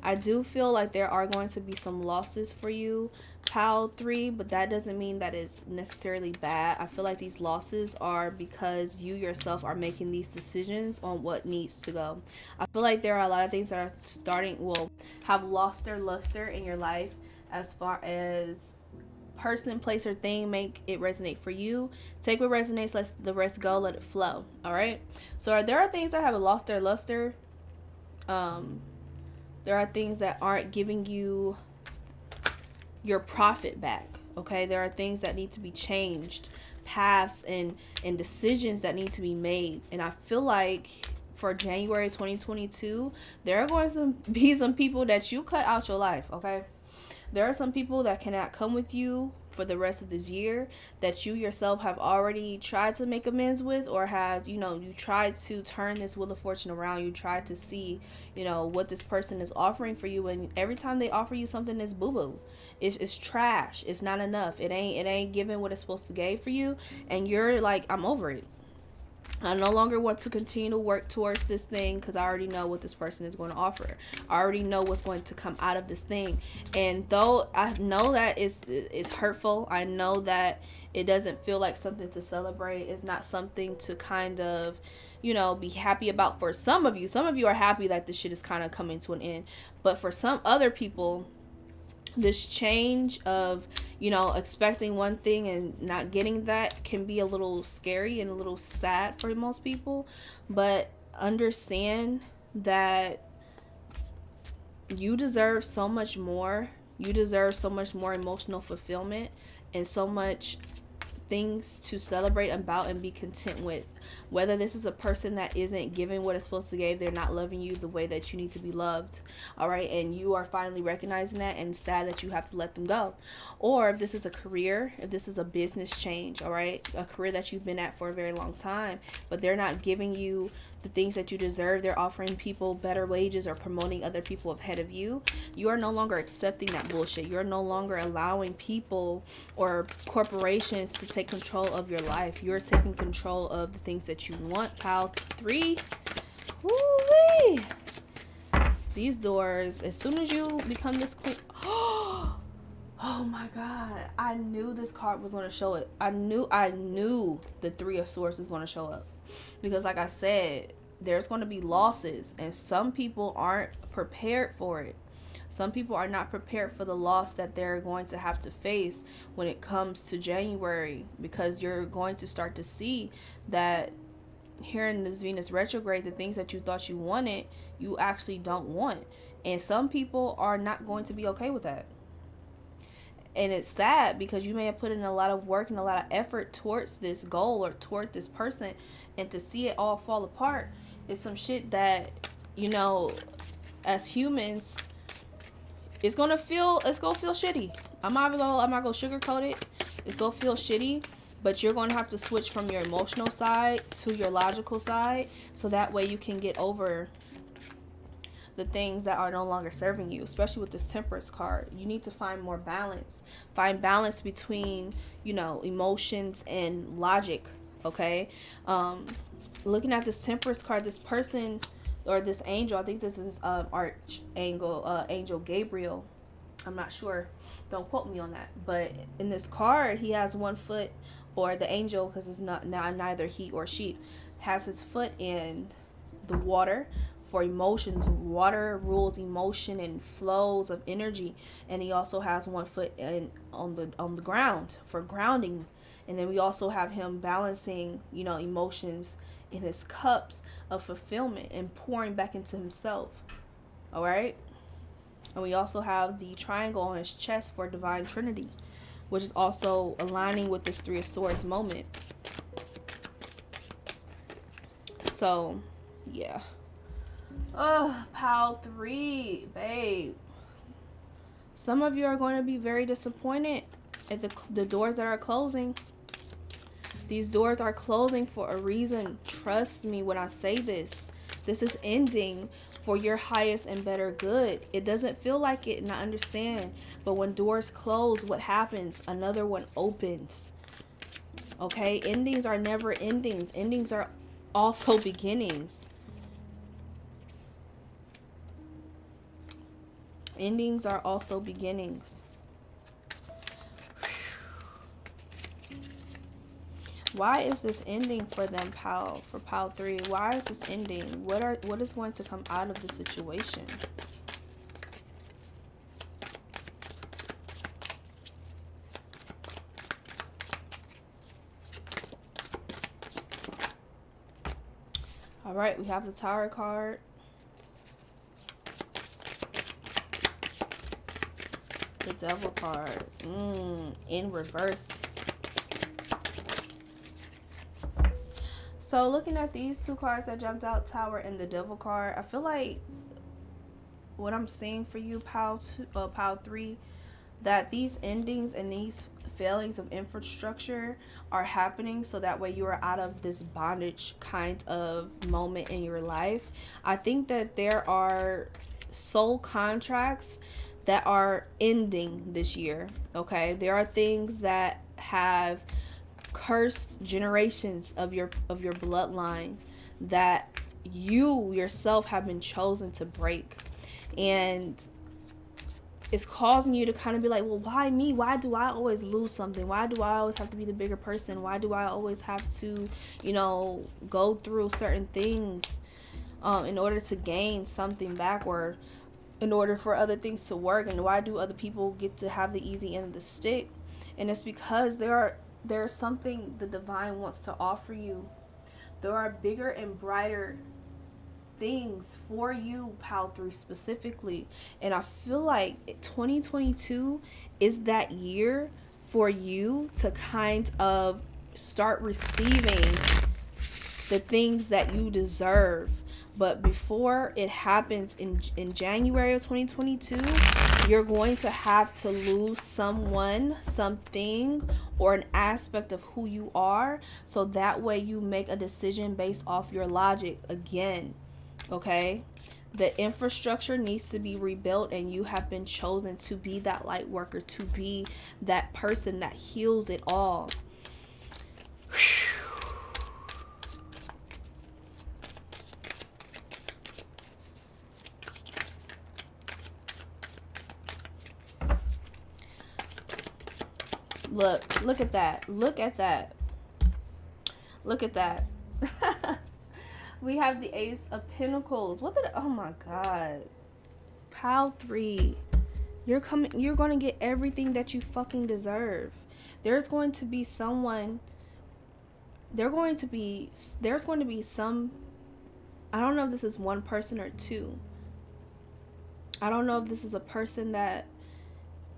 S1: I do feel like there are going to be some losses for you, Pile 3, but that doesn't mean that it's necessarily bad. I feel like these losses are because you yourself are making these decisions on what needs to go. I feel like there are a lot of things that are have lost their luster in your life, as far as person, place, or thing. Make it resonate for you. Take what resonates, let the rest go, let it flow. All right, so there are things that have lost their luster. There are things that aren't giving you your profit back. Okay, there are things that need to be changed, paths and decisions that need to be made. And I feel like for January 2022, there are going to be some people that you cut out your life. Okay, there are some people that cannot come with you for the rest of this year, that you yourself have already tried to make amends with, or has, you tried to turn this wheel of fortune around. You tried to see, what this person is offering for you, and every time they offer you something, it's boo-boo. It's trash. It's not enough. It ain't giving what it's supposed to give for you, and you're like, I'm over it. I no longer want to continue to work towards this thing, because I already know what this person is going to offer. I already know what's going to come out of this thing. And though I know that it's hurtful, I know that it doesn't feel like something to celebrate. It's not something to kind of, be happy about. For some of you are happy that this shit is kind of coming to an end. But for some other people, this change of, you know, expecting one thing and not getting that can be a little scary and a little sad for most people. But understand that you deserve so much more. You deserve so much more emotional fulfillment and so much things to celebrate about and be content with. Whether this is a person that isn't giving what it's supposed to give, they're not loving you the way that you need to be loved, all right, and you are finally recognizing that and sad that you have to let them go. Or if this is a career, if this is a business change, all right, a career that you've been at for a very long time, but they're not giving you the things that you deserve, they're offering people better wages or promoting other people ahead of you, you are no longer accepting that bullshit. You're no longer allowing people or corporations to take control of your life. You're taking control of the things that you want. Pile 3. Woo-wee. These doors, as soon as you become this queen, oh my god, I knew this card was going to show it. I knew the 3 of Swords was going to show up. Because like I said, there's going to be losses, and some people aren't prepared for it. Some people are not prepared for the loss that they're going to have to face when it comes to January, because you're going to start to see that here in this Venus retrograde, the things that you thought you wanted, you actually don't want. And some people are not going to be okay with that. And it's sad because you may have put in a lot of work and a lot of effort towards this goal or toward this person, and to see it all fall apart is some shit that, you know, as humans, it's gonna feel shitty. I'm not gonna sugarcoat it. It's gonna feel shitty, but you're gonna have to switch from your emotional side to your logical side, so that way you can get over the things that are no longer serving you. Especially with this Temperance card, you need to find more balance. Find balance between, you know, emotions and logic. Okay, looking at this Temperance card, this person or this angel, I think this is Angel Gabriel. I'm not sure. Don't quote me on that. But in this card, he has one foot, or the angel, because it's not neither he or she, has his foot in the water for emotions. Water rules emotion and flows of energy, and he also has one foot on the ground for grounding. And then we also have him balancing, you know, emotions in his cups of fulfillment and pouring back into himself. All right. And we also have the triangle on his chest for Divine Trinity, which is also aligning with this 3 of Swords moment. So, yeah. Pile 3, babe. Some of you are going to be very disappointed at the doors that are closing. These doors are closing for a reason. Trust me when I say this. This is ending for your highest and better good. It doesn't feel like it, and I understand. But when doors close, what happens? Another one opens. Okay? Endings are never endings. Endings are also beginnings. Endings are also beginnings. Why is this ending for them, for pile 3? Why is this ending? What is going to come out of the situation? All right, we have the Tower card. The Devil card. In reverse. So looking at these 2 cards that jumped out, Tower and the Devil card, I feel like what I'm seeing for you, pile 3, that these endings and these failings of infrastructure are happening so that way you are out of this bondage kind of moment in your life. I think that there are soul contracts that are ending this year. Okay, there are things that have cursed generations of your bloodline that you yourself have been chosen to break, and it's causing you to kind of be like, well, why me? Why do I always lose something? Why do I always have to be the bigger person? Why do I always have to, you know, go through certain things in order to gain something back, or in order for other things to work. And why do other people get to have the easy end of the stick? And it's because there's something the divine wants to offer you. There are bigger and brighter things for you, Pal 3 specifically. And I feel like 2022 is that year for you to kind of start receiving the things that you deserve. But before it happens in January of 2022, you're going to have to lose someone, something, or an aspect of who you are. So that way you make a decision based off your logic again. Okay? The infrastructure needs to be rebuilt, and you have been chosen to be that light worker, to be that person that heals it all. Look at that. Look at that. Look at that. We have the Ace of Pentacles. Oh my God. Pal 3. You're going to get everything that you fucking deserve. There's going to be some, I don't know if this is one person or two. I don't know if this is a person that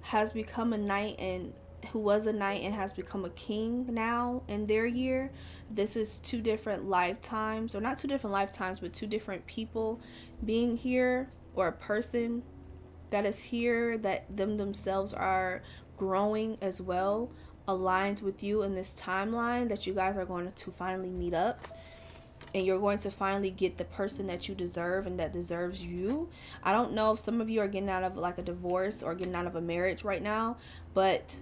S1: has become a knight and who was a knight and has become a king now in their year. This is two different lifetimes, or not two different lifetimes, but two different people being here, or a person that is here that themselves are growing as well, aligned with you in this timeline, that you guys are going to finally meet up. And you're going to finally get the person that you deserve and that deserves you. I don't know if some of you are getting out of like a divorce or getting out of a marriage right now, but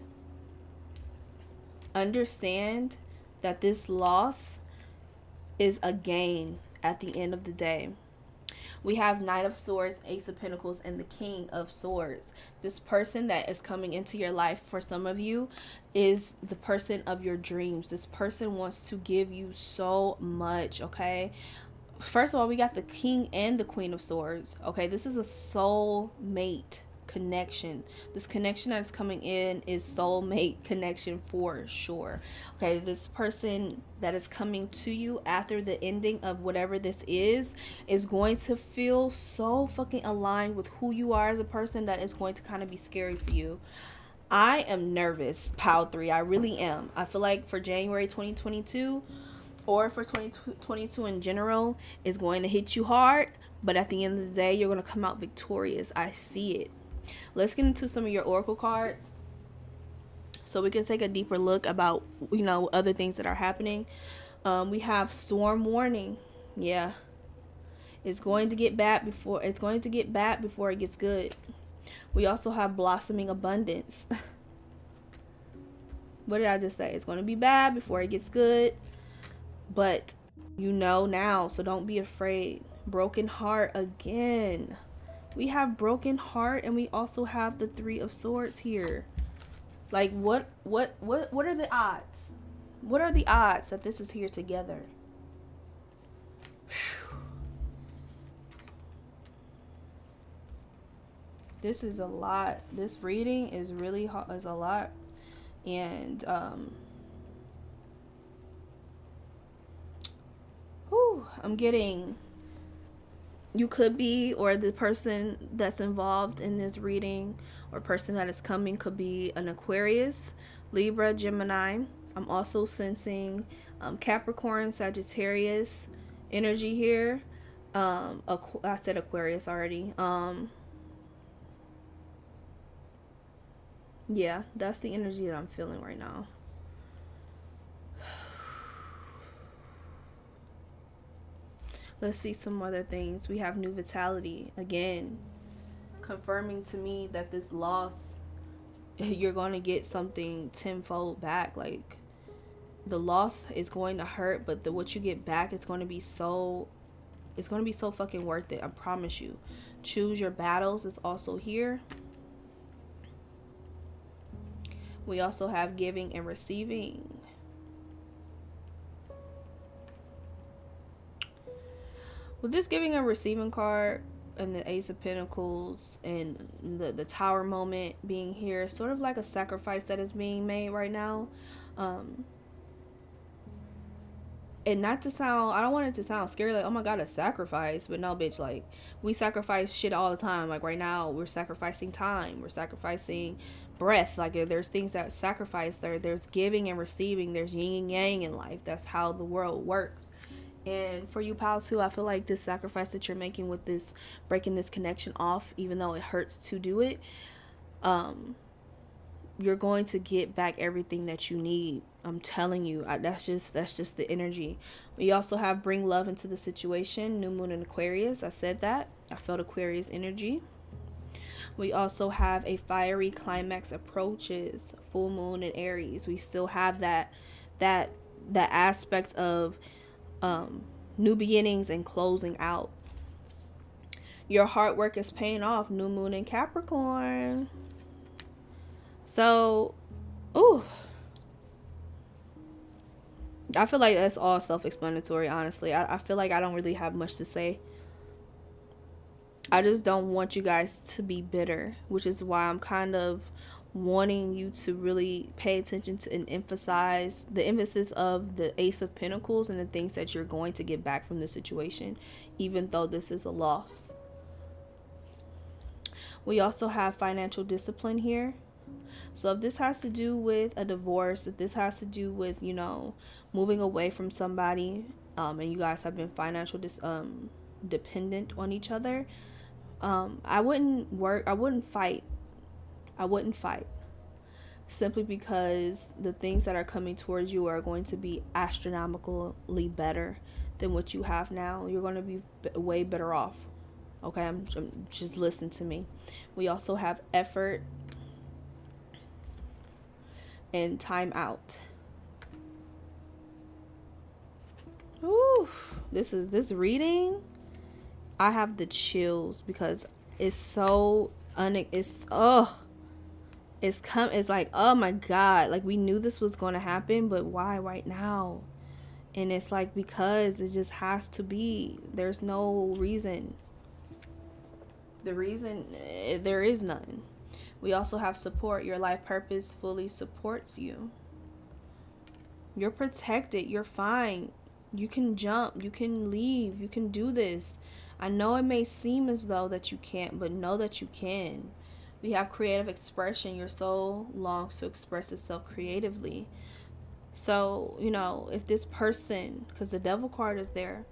S1: understand that this loss is a gain at the end of the day. We have Knight of Swords, Ace of Pentacles, and the King of Swords. This person that is coming into your life for some of you is the person of your dreams. This person wants to give you so much, okay? First of all, we got the King and the Queen of Swords, okay? This is a soul mate connection. This connection that is coming in is soulmate connection for sure. Okay, this person that is coming to you after the ending of whatever this is going to feel so fucking aligned with who you are as a person that is going to kind of be scary for you. I am nervous, Pal 3. I really am. I feel like for January 2022 or for 2022 in general is going to hit you hard, but at the end of the day, you're going to come out victorious. I see it. Let's get into some of your oracle cards so we can take a deeper look about, other things that are happening. We have storm warning. Yeah. It's going to get bad before it gets good. We also have blossoming abundance. What did I just say? It's going to be bad before it gets good. But now, so don't be afraid. Broken heart again. We have broken heart, and we also have the Three of Swords here. Like, what are the odds? What are the odds that this is here together? Whew. This is a lot. This reading is really is a lot, and I'm getting. You could be, or the person that's involved in this reading or person that is coming could be an Aquarius, Libra, Gemini. I'm also sensing Capricorn, Sagittarius energy here. I said Aquarius already. Yeah, that's the energy that I'm feeling right now. Let's see some other things. We have new vitality. Again, confirming to me that this loss, you're going to get something tenfold back. Like, the loss is going to hurt, but what you get back is going to be so fucking worth it. I promise you. Choose your battles is also here. We also have giving and receiving. With this giving and receiving card, and the Ace of Pentacles and the Tower moment being here, sort of like a sacrifice that is being made right now. And not to sound, I don't want it to sound scary, like, oh my god, a sacrifice. But no, bitch, like, we sacrifice shit all the time. Like, right now, we're sacrificing time. We're sacrificing breath. Like, there's things that sacrifice. There's giving and receiving. There's yin and yang in life. That's how the world works. And for you, pal, too, I feel like this sacrifice that you're making with this, breaking this connection off, even though it hurts to do it, you're going to get back everything that you need. I'm telling you, that's just the energy. We also have bring love into the situation, new moon in Aquarius. I said that. I felt Aquarius energy. We also have a fiery climax approaches, full moon in Aries. We still have that aspect of new beginnings and closing out. Your hard work is paying off, new moon in Capricorn. So, ooh, I feel like that's all self-explanatory, honestly. I feel like I don't really have much to say. I just don't want you guys to be bitter, which is why I'm kind of wanting you to really pay attention to and emphasize the emphasis of the Ace of Pentacles and the things that you're going to get back from the situation, even though this is a loss. We also have financial discipline here. So if this has to do with a divorce, if this has to do with, you know, moving away from somebody, and you guys have been financial dependent on each other, I wouldn't fight. Simply because the things that are coming towards you are going to be astronomically better than what you have now. You're going to be way better off. Okay, I'm just listen to me. We also have effort and time out. Ooh, this reading, I have the chills because it's so it's like, oh my god, like we knew this was going to happen, but why right now? And it's like, because it just has to be. There's no reason. The reason, there is none. We also have support. Your life purpose fully supports you. You're protected. You're fine. You can jump. You can leave. You can do this. I know it may seem as though that you can't, but know that you can. We have creative expression. Your soul longs to express itself creatively. So, you know, if this person, because the devil card is there,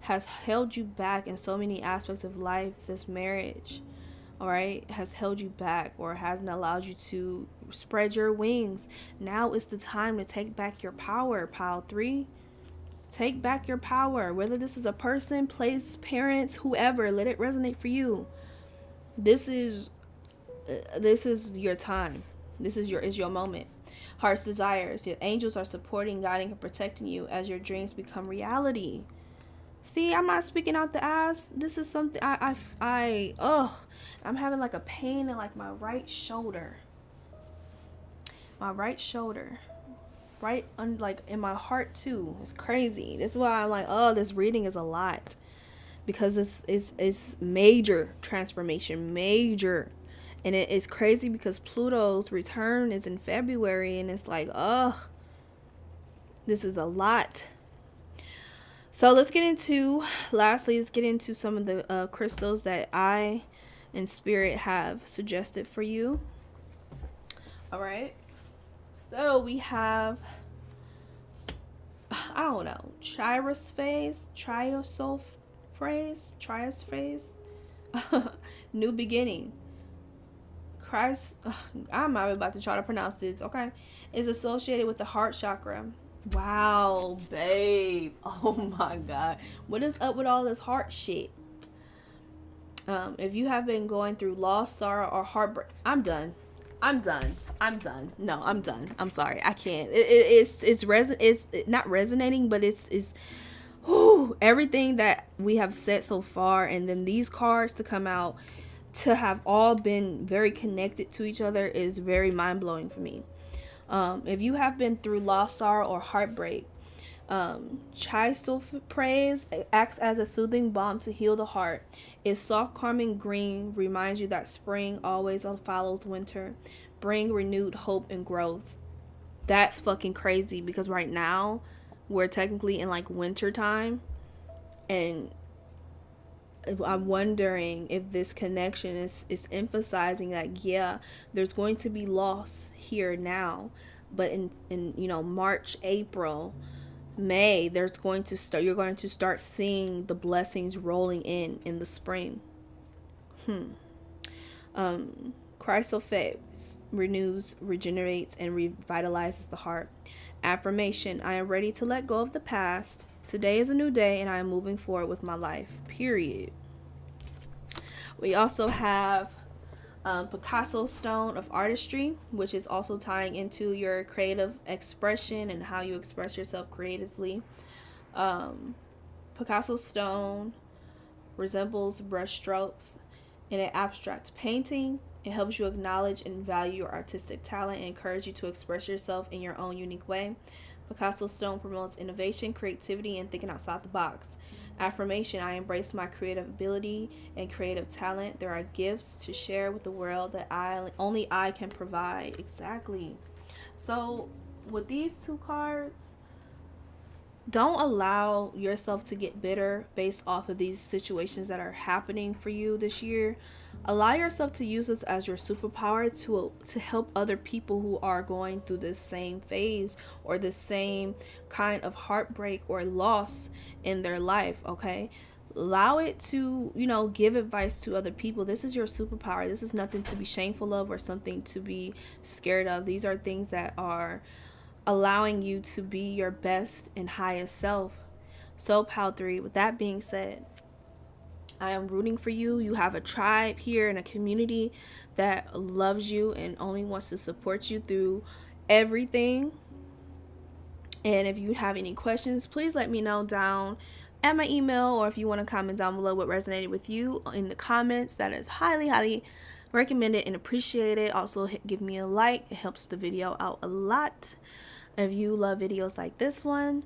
S1: has held you back in so many aspects of life, this marriage, all right, has held you back or hasn't allowed you to spread your wings, now is the time to take back your power, pile 3. Take back your power. Whether this is a person, place, parents, whoever, let it resonate for you. This is your time. This is your moment. Heart's desires. Your angels are supporting, guiding, and protecting you as your dreams become reality. See, I'm not speaking out the ass. This is something I'm having like a pain in like my right shoulder. Right like in my heart too. It's crazy. This is why I'm like, oh, this reading is a lot. Because it's major transformation, major. And it is crazy because Pluto's return is in February, and it's like, oh, this is a lot. So let's get into some of the crystals that I and Spirit have suggested for you. All right. So we have, I don't know, Triosophrase, new beginning. Christ, I'm not about to try to pronounce this, okay? Is associated with the heart chakra. Wow, babe. Oh my God. What is up with all this heart shit? If you have been going through loss, sorrow, or heartbreak, I'm done. No, I'm done. I'm sorry. I can't. It's not resonating, but it's everything that we have said so far, and then these cards to come out to have all been very connected to each other is very mind-blowing for me. If you have been through loss, sorrow, or heartbreak, Praise acts as a soothing balm to heal the heart. Its soft, calming green reminds you that spring always follows winter, bring renewed hope and growth. That's fucking crazy because right now we're technically in like winter time, and I'm wondering if this connection is emphasizing that, yeah, there's going to be loss here now, but in March, April, May, you're going to start seeing the blessings rolling in the spring. Chrysoprase renews, regenerates, and revitalizes the heart. Affirmation: I am ready to let go of the past. Today is a new day, and I am moving forward with my life. Period. We also have Picasso Stone of Artistry, which is also tying into your creative expression and how you express yourself creatively. Picasso Stone resembles brush strokes in an abstract painting. It helps you acknowledge and value your artistic talent and encourage you to express yourself in your own unique way. Picasso Stone promotes innovation, creativity, and thinking outside the box. Affirmation: I embrace my creative ability and creative talent. There are gifts to share with the world that only I can provide. Exactly. So with these two cards, don't allow yourself to get bitter based off of these situations that are happening for you this year. Allow yourself to use this as your superpower to help other people who are going through this same phase or the same kind of heartbreak or loss in their life, okay? Allow it to, give advice to other people. This is your superpower. This is nothing to be shameful of or something to be scared of. These are things that are allowing you to be your best and highest self. So, Pal 3, with that being said, I am rooting for you. You have a tribe here and a community that loves you and only wants to support you through everything. And if you have any questions, please let me know down at my email, or if you want to comment down below what resonated with you in the comments. That is highly, highly recommended and appreciated. Also, give me a like. It helps the video out a lot. If you love videos like this one,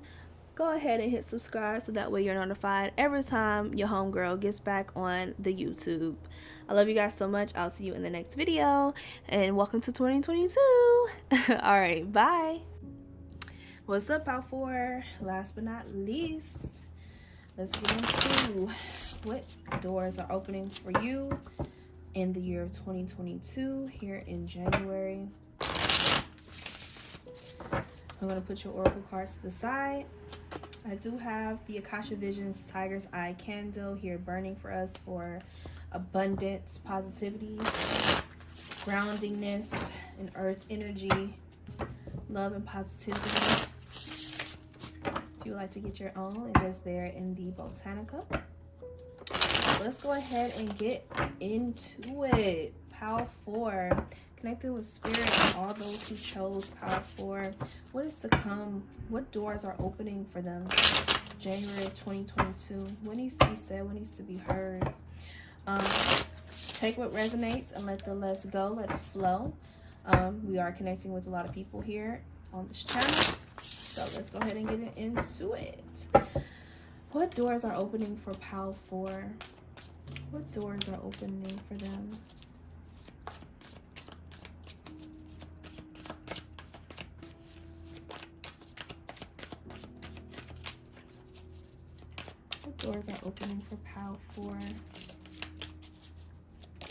S1: go ahead and hit subscribe so that way you're notified every time your homegirl gets back on the YouTube. I love you guys so much. I'll see you in the next video, and welcome to 2022. All right, bye. What's up, Pal 4? Last but not least, let's get into what doors are opening for you in the year of 2022 here in January. I'm going to put your oracle cards to the side. I do have the AkashaVisions Tiger's Eye candle here burning for us for abundance, positivity, groundingness, and earth energy, love and positivity. If you would like to get your own, it is there in the Botanica. Let's go ahead and get into it. Power 4. Connected with spirit and all those who chose Power 4. What is to come? What doors are opening for them? January 2022. What needs to be said? What needs to be heard? Take what resonates and let the let's go, let it flow. We are connecting with a lot of people here on this channel. So let's go ahead and get into it. What doors are opening for Power 4? What doors are opening for them? What doors are opening for Power 4?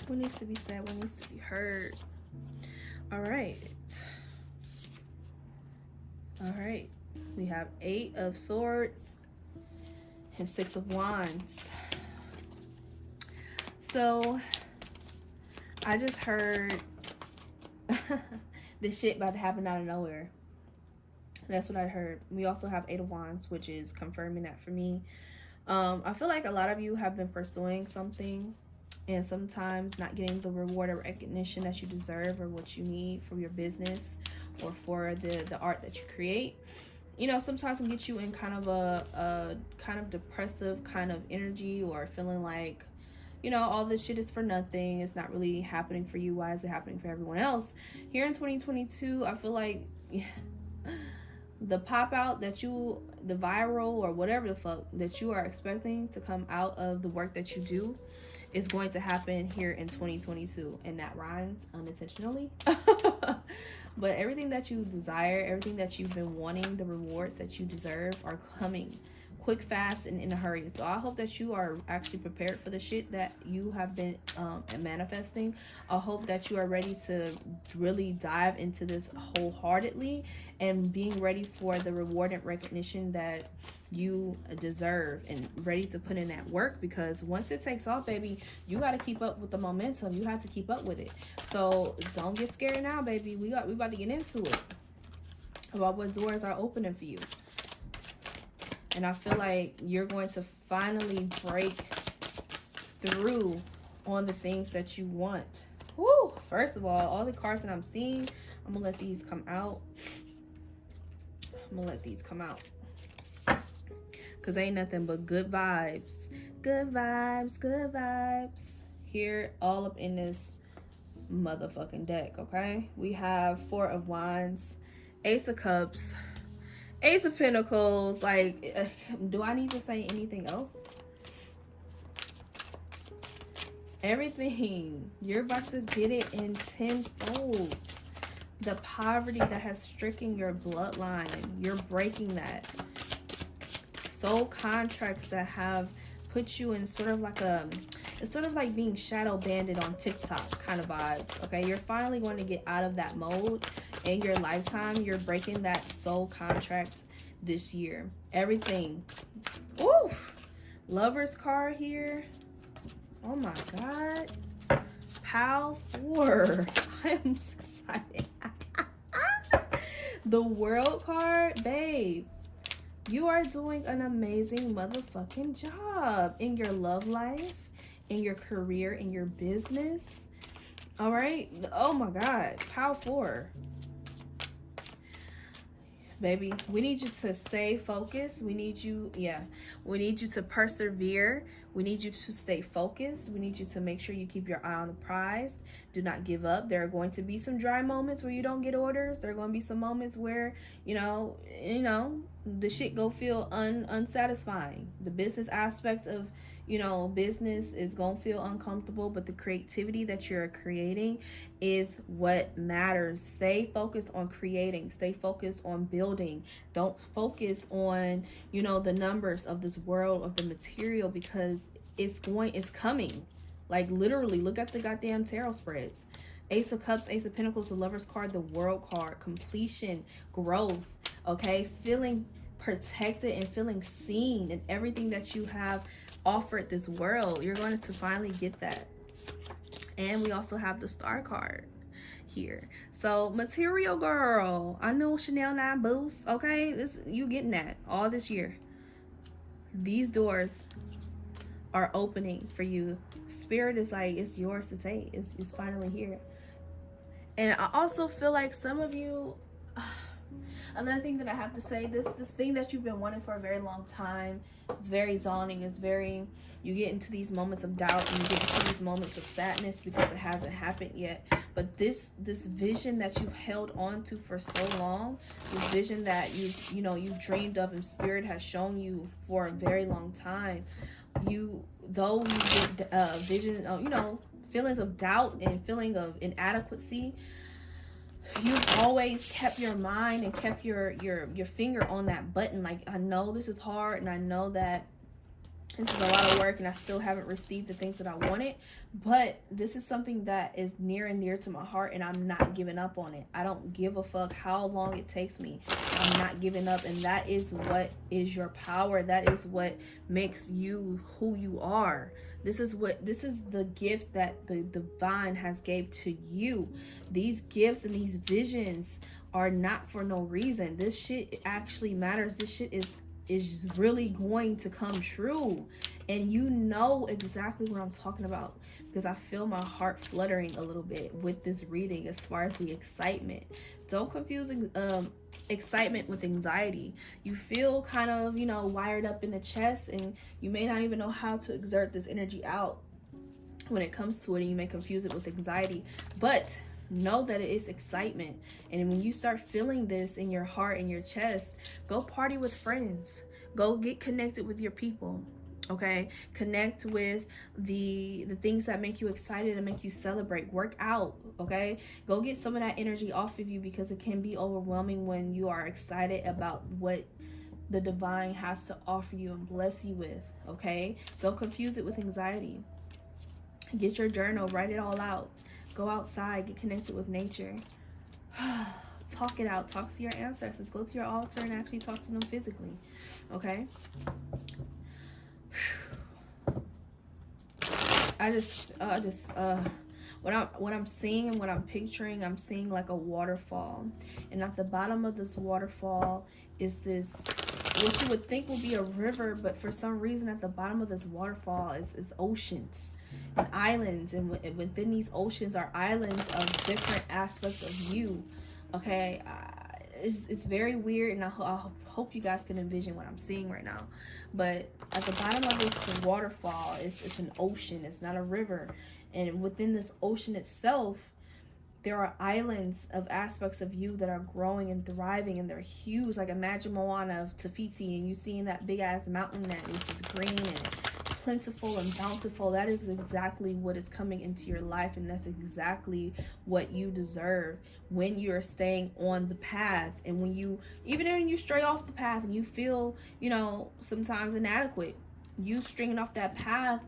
S1: What needs to be said? What needs to be heard? All right. All right. We have 8 of Swords and 6 of Wands. So I just heard this shit about to happen out of nowhere. That's what I heard. We also have 8 of Wands, which is confirming that for me. I feel like a lot of you have been pursuing something and sometimes not getting the reward or recognition that you deserve or what you need for your business or for the art that you create. Sometimes it gets you in kind of a kind of depressive kind of energy, or feeling like, all this shit is for nothing. It's not really happening for you. Why is it happening for everyone else? Here in 2022, I feel like the pop out that you, the viral or whatever the fuck that you are expecting to come out of the work that you do is going to happen here in 2022. And that rhymes unintentionally. But everything that you desire, everything that you've been wanting, the rewards that you deserve are coming quick, fast, and in a hurry. So I hope that you are actually prepared for the shit that you have been manifesting. I hope that you are ready to really dive into this wholeheartedly and being ready for the reward and recognition that you deserve, and ready to put in that work, because once it takes off, baby, you got to keep up with the momentum. You have to keep up with it. So don't get scared now, baby. We about to get into it about what doors are opening for you. And I feel like you're going to finally break through on the things that you want. Woo! First of all the cards that I'm seeing, I'm going to let these come out. Because ain't nothing but good vibes. Good vibes, good vibes. Here, all up in this motherfucking deck, okay? We have Four of Wands, Ace of Cups, Ace of Pentacles. Like, do I need to say anything else? Everything. You're about to get it in tenfold. The poverty that has stricken your bloodline, you're breaking that. Soul contracts that have put you in sort of like it's sort of like being shadow banded on TikTok kind of vibes, okay? You're finally going to get out of that mode in your lifetime. You're breaking that soul contract this year. Everything. Ooh! Lover's card here. Oh my God. Pal 4. I am so excited. The World card, babe. You are doing an amazing motherfucking job in your love life, in your career, in your business. All right. Oh my God. Pal 4. Baby, we need you to stay focused. We need you to persevere. We need you to stay focused. We need you to make sure you keep your eye on the prize. Do not give up. There are going to be some dry moments where you don't get orders. There are going to be some moments where, you know, the shit go feel unsatisfying. The business aspect of, business is going to feel uncomfortable, but the creativity that you're creating is what matters. Stay focused on creating. Stay focused on building. Don't focus on, the numbers of this world, of the material, because it's coming. Like, literally, look at the goddamn tarot spreads. Ace of Cups, Ace of Pentacles, the Lover's card, the World card, completion, growth, okay? Feeling protected and feeling seen in everything that you have offered this world. You're going to finally get that. And we also have the Star card here. So, material girl, I know Chanel 9 boost, okay? You getting that all this year. These doors are opening for you. Spirit is like, it's yours to take. It's finally here. And I also feel like some of you, another thing that I have to say, this thing that you've been wanting for a very long time, it's very daunting. You get into these moments of doubt, and you get into these moments of sadness because it hasn't happened yet. But this vision that you've held on to for so long, this vision that you dreamed of and Spirit has shown you for a very long time, you get vision of, feelings of doubt and feeling of inadequacy, you've always kept your mind and kept your finger on that button. Like, I know this is hard, and I know that this is a lot of work, and I still haven't received the things that I wanted, but this is something that is near and dear to my heart, and I'm not giving up on it. I don't give a fuck how long it takes me. I'm not giving up, and that is what is your power. That is what makes you who you are. This is the gift that the divine has gave to you. These gifts and these visions are not for no reason. This shit actually matters. This shit is really going to come true, and you know exactly what I'm talking about, because I feel my heart fluttering a little bit with this reading as far as the excitement. Don't confuse excitement with anxiety. You feel kind of wired up in the chest, and you may not even know how to exert this energy out when it comes to it, and you may confuse it with anxiety. But Know that it is excitement. And when you start feeling this in your heart and your chest, go party with friends. Go get connected with your people. Okay, connect with the things that make you excited and make you celebrate. Work out. Okay, go get some of that energy off of you, because it can be overwhelming when you are excited about what the divine has to offer you and bless you with. Okay, don't confuse it with anxiety. Get your journal, write it all out. Go outside, get connected with nature. Talk it out. Talk to your ancestors. Go to your altar and actually talk to them physically. Okay? What I'm seeing and what I'm picturing, I'm seeing like a waterfall. And at the bottom of this waterfall is this, what you would think would be a river, but for some reason at the bottom of this waterfall is oceans and islands, and within these oceans are islands of different aspects of you. Okay, it's very weird, and I hope you guys can envision what I'm seeing right now. But at the bottom of this waterfall it's an ocean. It's not a river, and within this ocean itself there are islands of aspects of you that are growing and thriving, and they're huge. Like imagine Moana of Tafiti, and you seeing that big ass mountain that is just green and plentiful and bountiful. That is exactly what is coming into your life, and that's exactly what you deserve when you're staying on the path. And when you, even when you stray off the path and you feel, you know, sometimes inadequate, you stringing off that path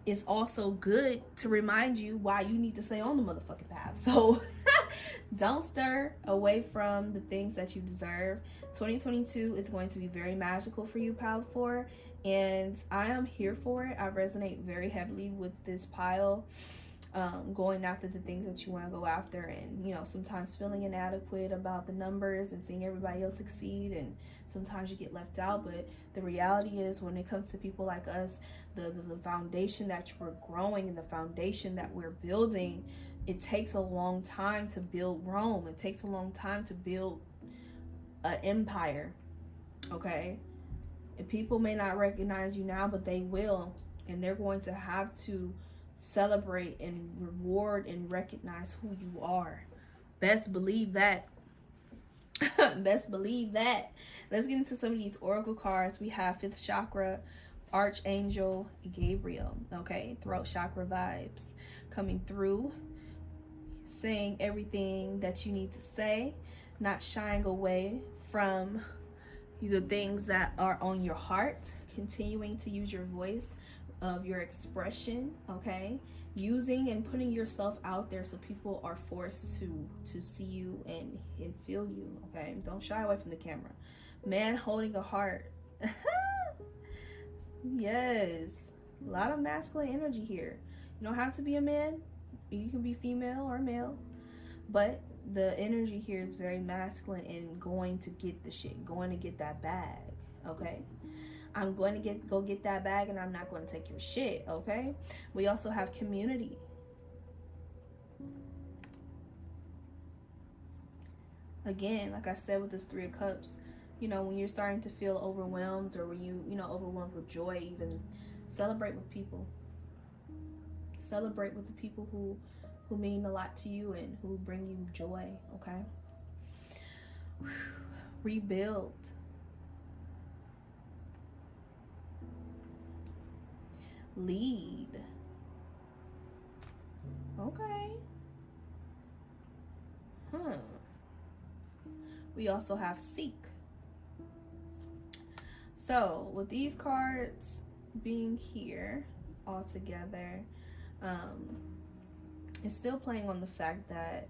S1: is also good to remind you why you need to stay on the motherfucking path. So don't stir away from the things that you deserve. 2022 is going to be very magical for you, Pile 4, and I am here for it. I resonate very heavily with this pile. Going after the things that you want to go after, and you know, sometimes feeling inadequate about the numbers and seeing everybody else succeed, and sometimes you get left out. But the reality is, when it comes to people like us, the foundation that we're growing and the foundation that we're building, it takes a long time to build Rome. It takes a long time to build an empire. Okay, and people may not recognize you now, but they will, and they're going to have to celebrate and reward and recognize who you are. Best believe that. Best believe that. Let's get into some of these oracle cards. We have 5th chakra, Archangel Gabriel. Okay, throat chakra vibes coming through, saying everything that you need to say, not shying away from the things that are on your heart, continuing to use your voice of your expression. Okay, using and putting yourself out there so people are forced to see you and feel you. Okay, don't shy away from the camera. Man holding a heart. Yes, a lot of masculine energy here. You don't have to be a man, you can be female or male, but the energy here is very masculine and going to get the shit, going to get that bag. Okay, I'm going to go get that bag, and I'm not going to take your shit. Okay, we also have community. Again, like I said with this 3 of Cups, you know, when you're starting to feel overwhelmed, or when you know, overwhelmed with joy, even celebrate with people. Celebrate with the people who mean a lot to you and who bring you joy. Okay, rebuild. Lead. Okay. We also have seek. So with these cards being here all together, it's still playing on the fact that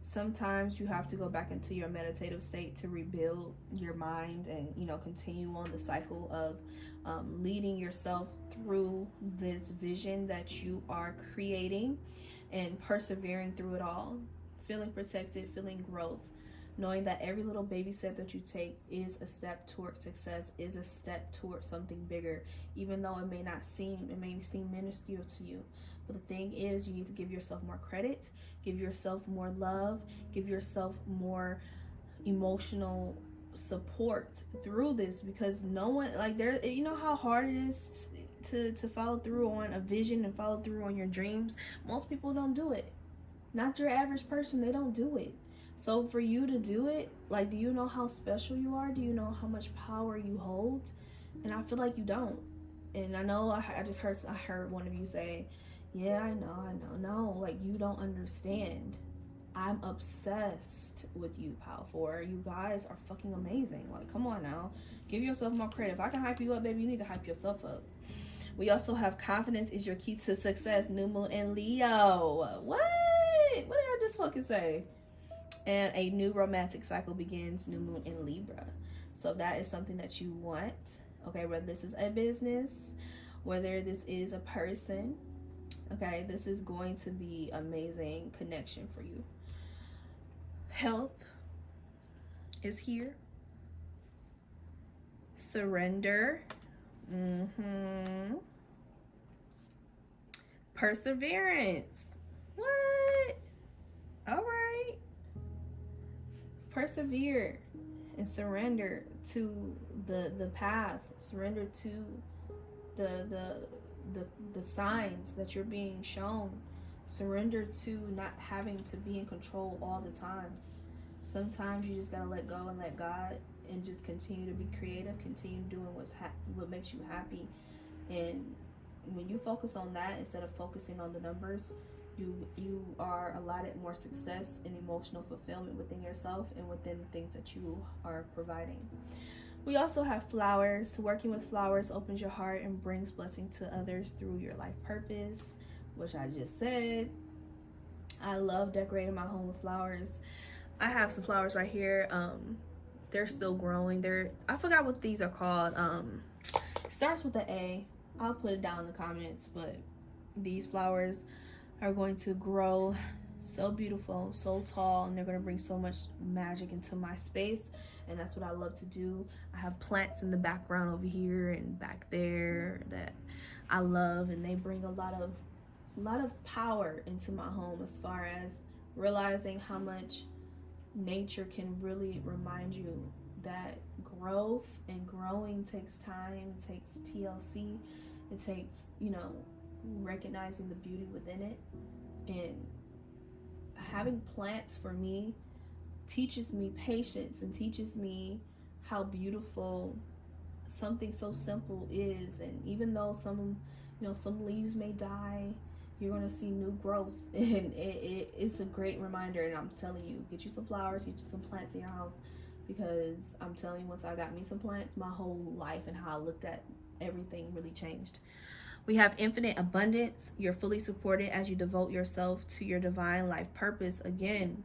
S1: sometimes you have to go back into your meditative state to rebuild your mind and, you know, continue on the cycle of leading yourself through this vision that you are creating and persevering through it all, feeling protected, feeling growth, knowing that every little baby step that you take is a step towards success, is a step towards something bigger, even though it may seem minuscule to you. But the thing is, you need to give yourself more credit, give yourself more love, give yourself more emotional support through this, because no one, like, there, you know how hard it is to follow through on a vision and follow through on your dreams. Most people don't do it. Not your average person. They don't do it. So for you to do it, like, do you know how special you are? Do you know how much power you hold? And I feel like you don't. And I know I heard one of you say, yeah, I know. No, like, you don't understand. I'm obsessed with you, Pal 4. You guys are fucking amazing. Like, come on now. Give yourself more credit. If I can hype you up, baby, you need to hype yourself up. We also have confidence is your key to success. New moon and Leo. What? What did I just fucking say? And a new romantic cycle begins. New moon in Libra. So that is something that you want. Okay, whether this is a business, whether this is a person. Okay, this is going to be amazing connection for you. Health is here. Surrender. Perseverance. What? All right. Persevere and surrender to the path. Surrender to the signs that you're being shown. Surrender to not having to be in control all the time. Sometimes you just gotta let go and let God, and just continue to be creative, continue doing what makes you happy. And when you focus on that instead of focusing on the numbers, you are allotted more success and emotional fulfillment within yourself and within the things that you are providing. We also have flowers. Working with flowers opens your heart and brings blessing to others through your life purpose, which I just said. I love decorating my home with flowers. I have some flowers right here. They're still growing. I forgot what these are called. It starts with the A. I'll put it down in the comments, but these flowers are going to grow so beautiful, so tall, and they're going to bring so much magic into my space. And that's what I love to do. I have plants in the background over here and back there that I love, and they bring a lot of power into my home, as far as realizing how much nature can really remind you that growth and growing takes time. It takes TLC. It takes, recognizing the beauty within it. And having plants for me teaches me patience and teaches me how beautiful something so simple is. And even though some leaves may die, you're going to see new growth. And it's a great reminder. And I'm telling you, get you some flowers, get you some plants in your house, because I'm telling you, once I got me some plants, my whole life and how I looked at everything really changed. We have infinite abundance. You're fully supported as you devote yourself to your divine life purpose. Again,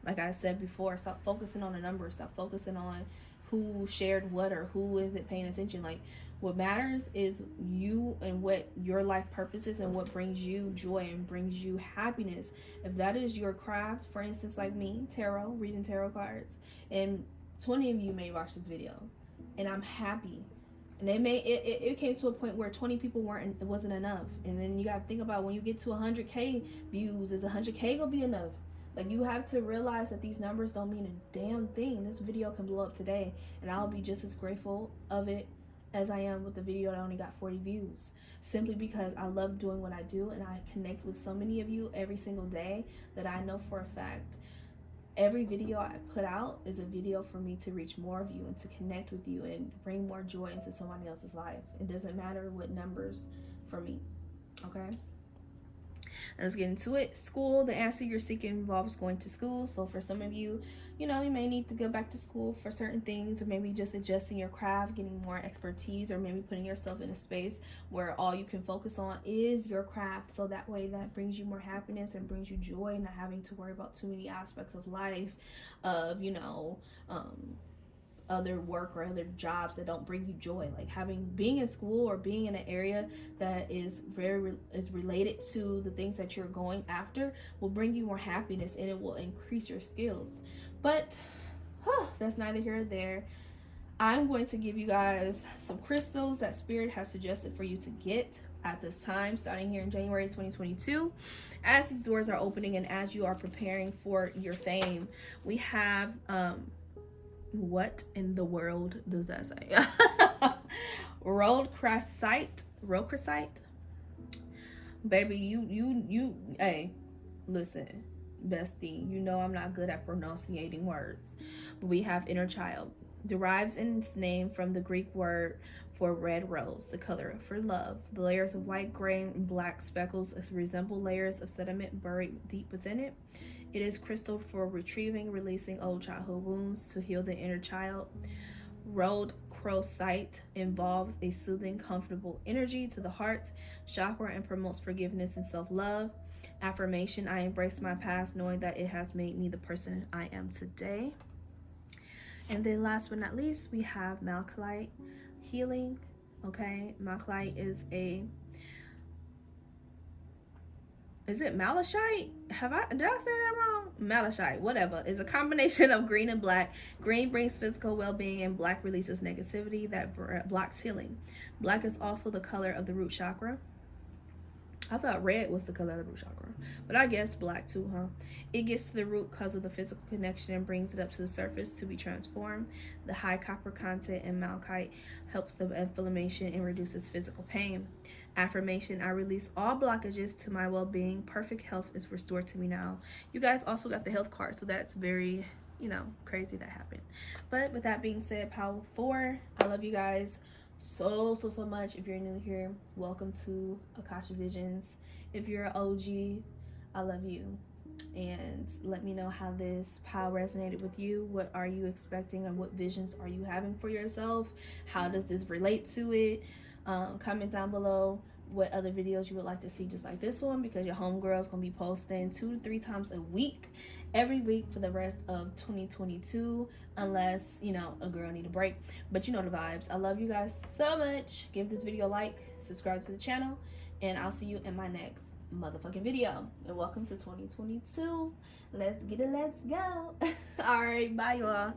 S1: like I said before, stop focusing on the numbers. Stop focusing on who shared what or who isn't paying attention. Like, what matters is you and what your life purpose is and what brings you joy and brings you happiness. If that is your craft, for instance, like me, tarot, reading tarot cards, and 20 of you may watch this video, and I'm happy. And it came to a point where 20 people it wasn't enough. And then you got to think about, when you get to 100K views, is 100K gonna be enough? Like, you have to realize that these numbers don't mean a damn thing. This video can blow up today, and I'll be just as grateful of it as I am with the video that only got 40 views. Simply because I love doing what I do, and I connect with so many of you every single day that I know for a fact every video I put out is a video for me to reach more of you and to connect with you and bring more joy into somebody else's life. It doesn't matter what numbers for me, okay? Let's get into it. School, the answer you're seeking involves going to school. So for some of you, you may need to go back to school for certain things, or maybe just adjusting your craft, getting more expertise, or maybe putting yourself in a space where all you can focus on is your craft. So that way that brings you more happiness and brings you joy, not having to worry about too many aspects of life, of, other work or other jobs that don't bring you joy. Like, being in school or being in an area that is is related to the things that you're going after will bring you more happiness, and it will increase your skills. But that's neither here nor there. I'm going to give you guys some crystals that Spirit has suggested for you to get at this time, starting here in January 2022, as these doors are opening and as you are preparing for your fame. We have what in the world does that say? Rhodochrosite. Baby, you hey, listen. bestie. You know I'm not good at pronunciating words. But we have inner child. Derives in its name from the Greek word for red rose, the color for love. The layers of white, gray, and black speckles resemble layers of sediment buried deep within it. It is crystal for retrieving, releasing old childhood wounds to heal the inner child. Rhodochrosite involves a soothing, comfortable energy to the heart chakra and promotes forgiveness and self-love. Affirmation: I embrace my past knowing that it has made me the person I am today. And then last but not least, we have malachite healing. Okay, malachite is it malachite? Did I say that wrong? Malachite, whatever. Is a combination of green and black. Green brings physical well-being and black releases negativity that blocks healing. Black is also the color of the root chakra. I thought red was the color of the root chakra, but I guess black too, huh? It gets to the root because of the physical connection and brings it up to the surface to be transformed. The high copper content in malachite helps the inflammation and reduces physical pain. Affirmation: I release all blockages to my well-being. Perfect health is restored to me now. You guys also got the health card, so that's very, crazy that happened. But with that being said, Power 4, I love you guys so much. If you're new here, welcome to AkashaVisions. If you're an OG, I love you. And let me know how this power resonated with you. What are you expecting, and what visions are you having for yourself? How does this relate to it? Comment down below what other videos you would like to see just like this one, because your homegirl is going to be posting 2 to 3 times a week, every week for the rest of 2022, unless a girl need a break. But you know the vibes. I love you guys so much. Give this video a like, subscribe to the channel, and I'll see you in my next motherfucking video. And welcome to 2022. Let's get it, let's go. All right, bye y'all.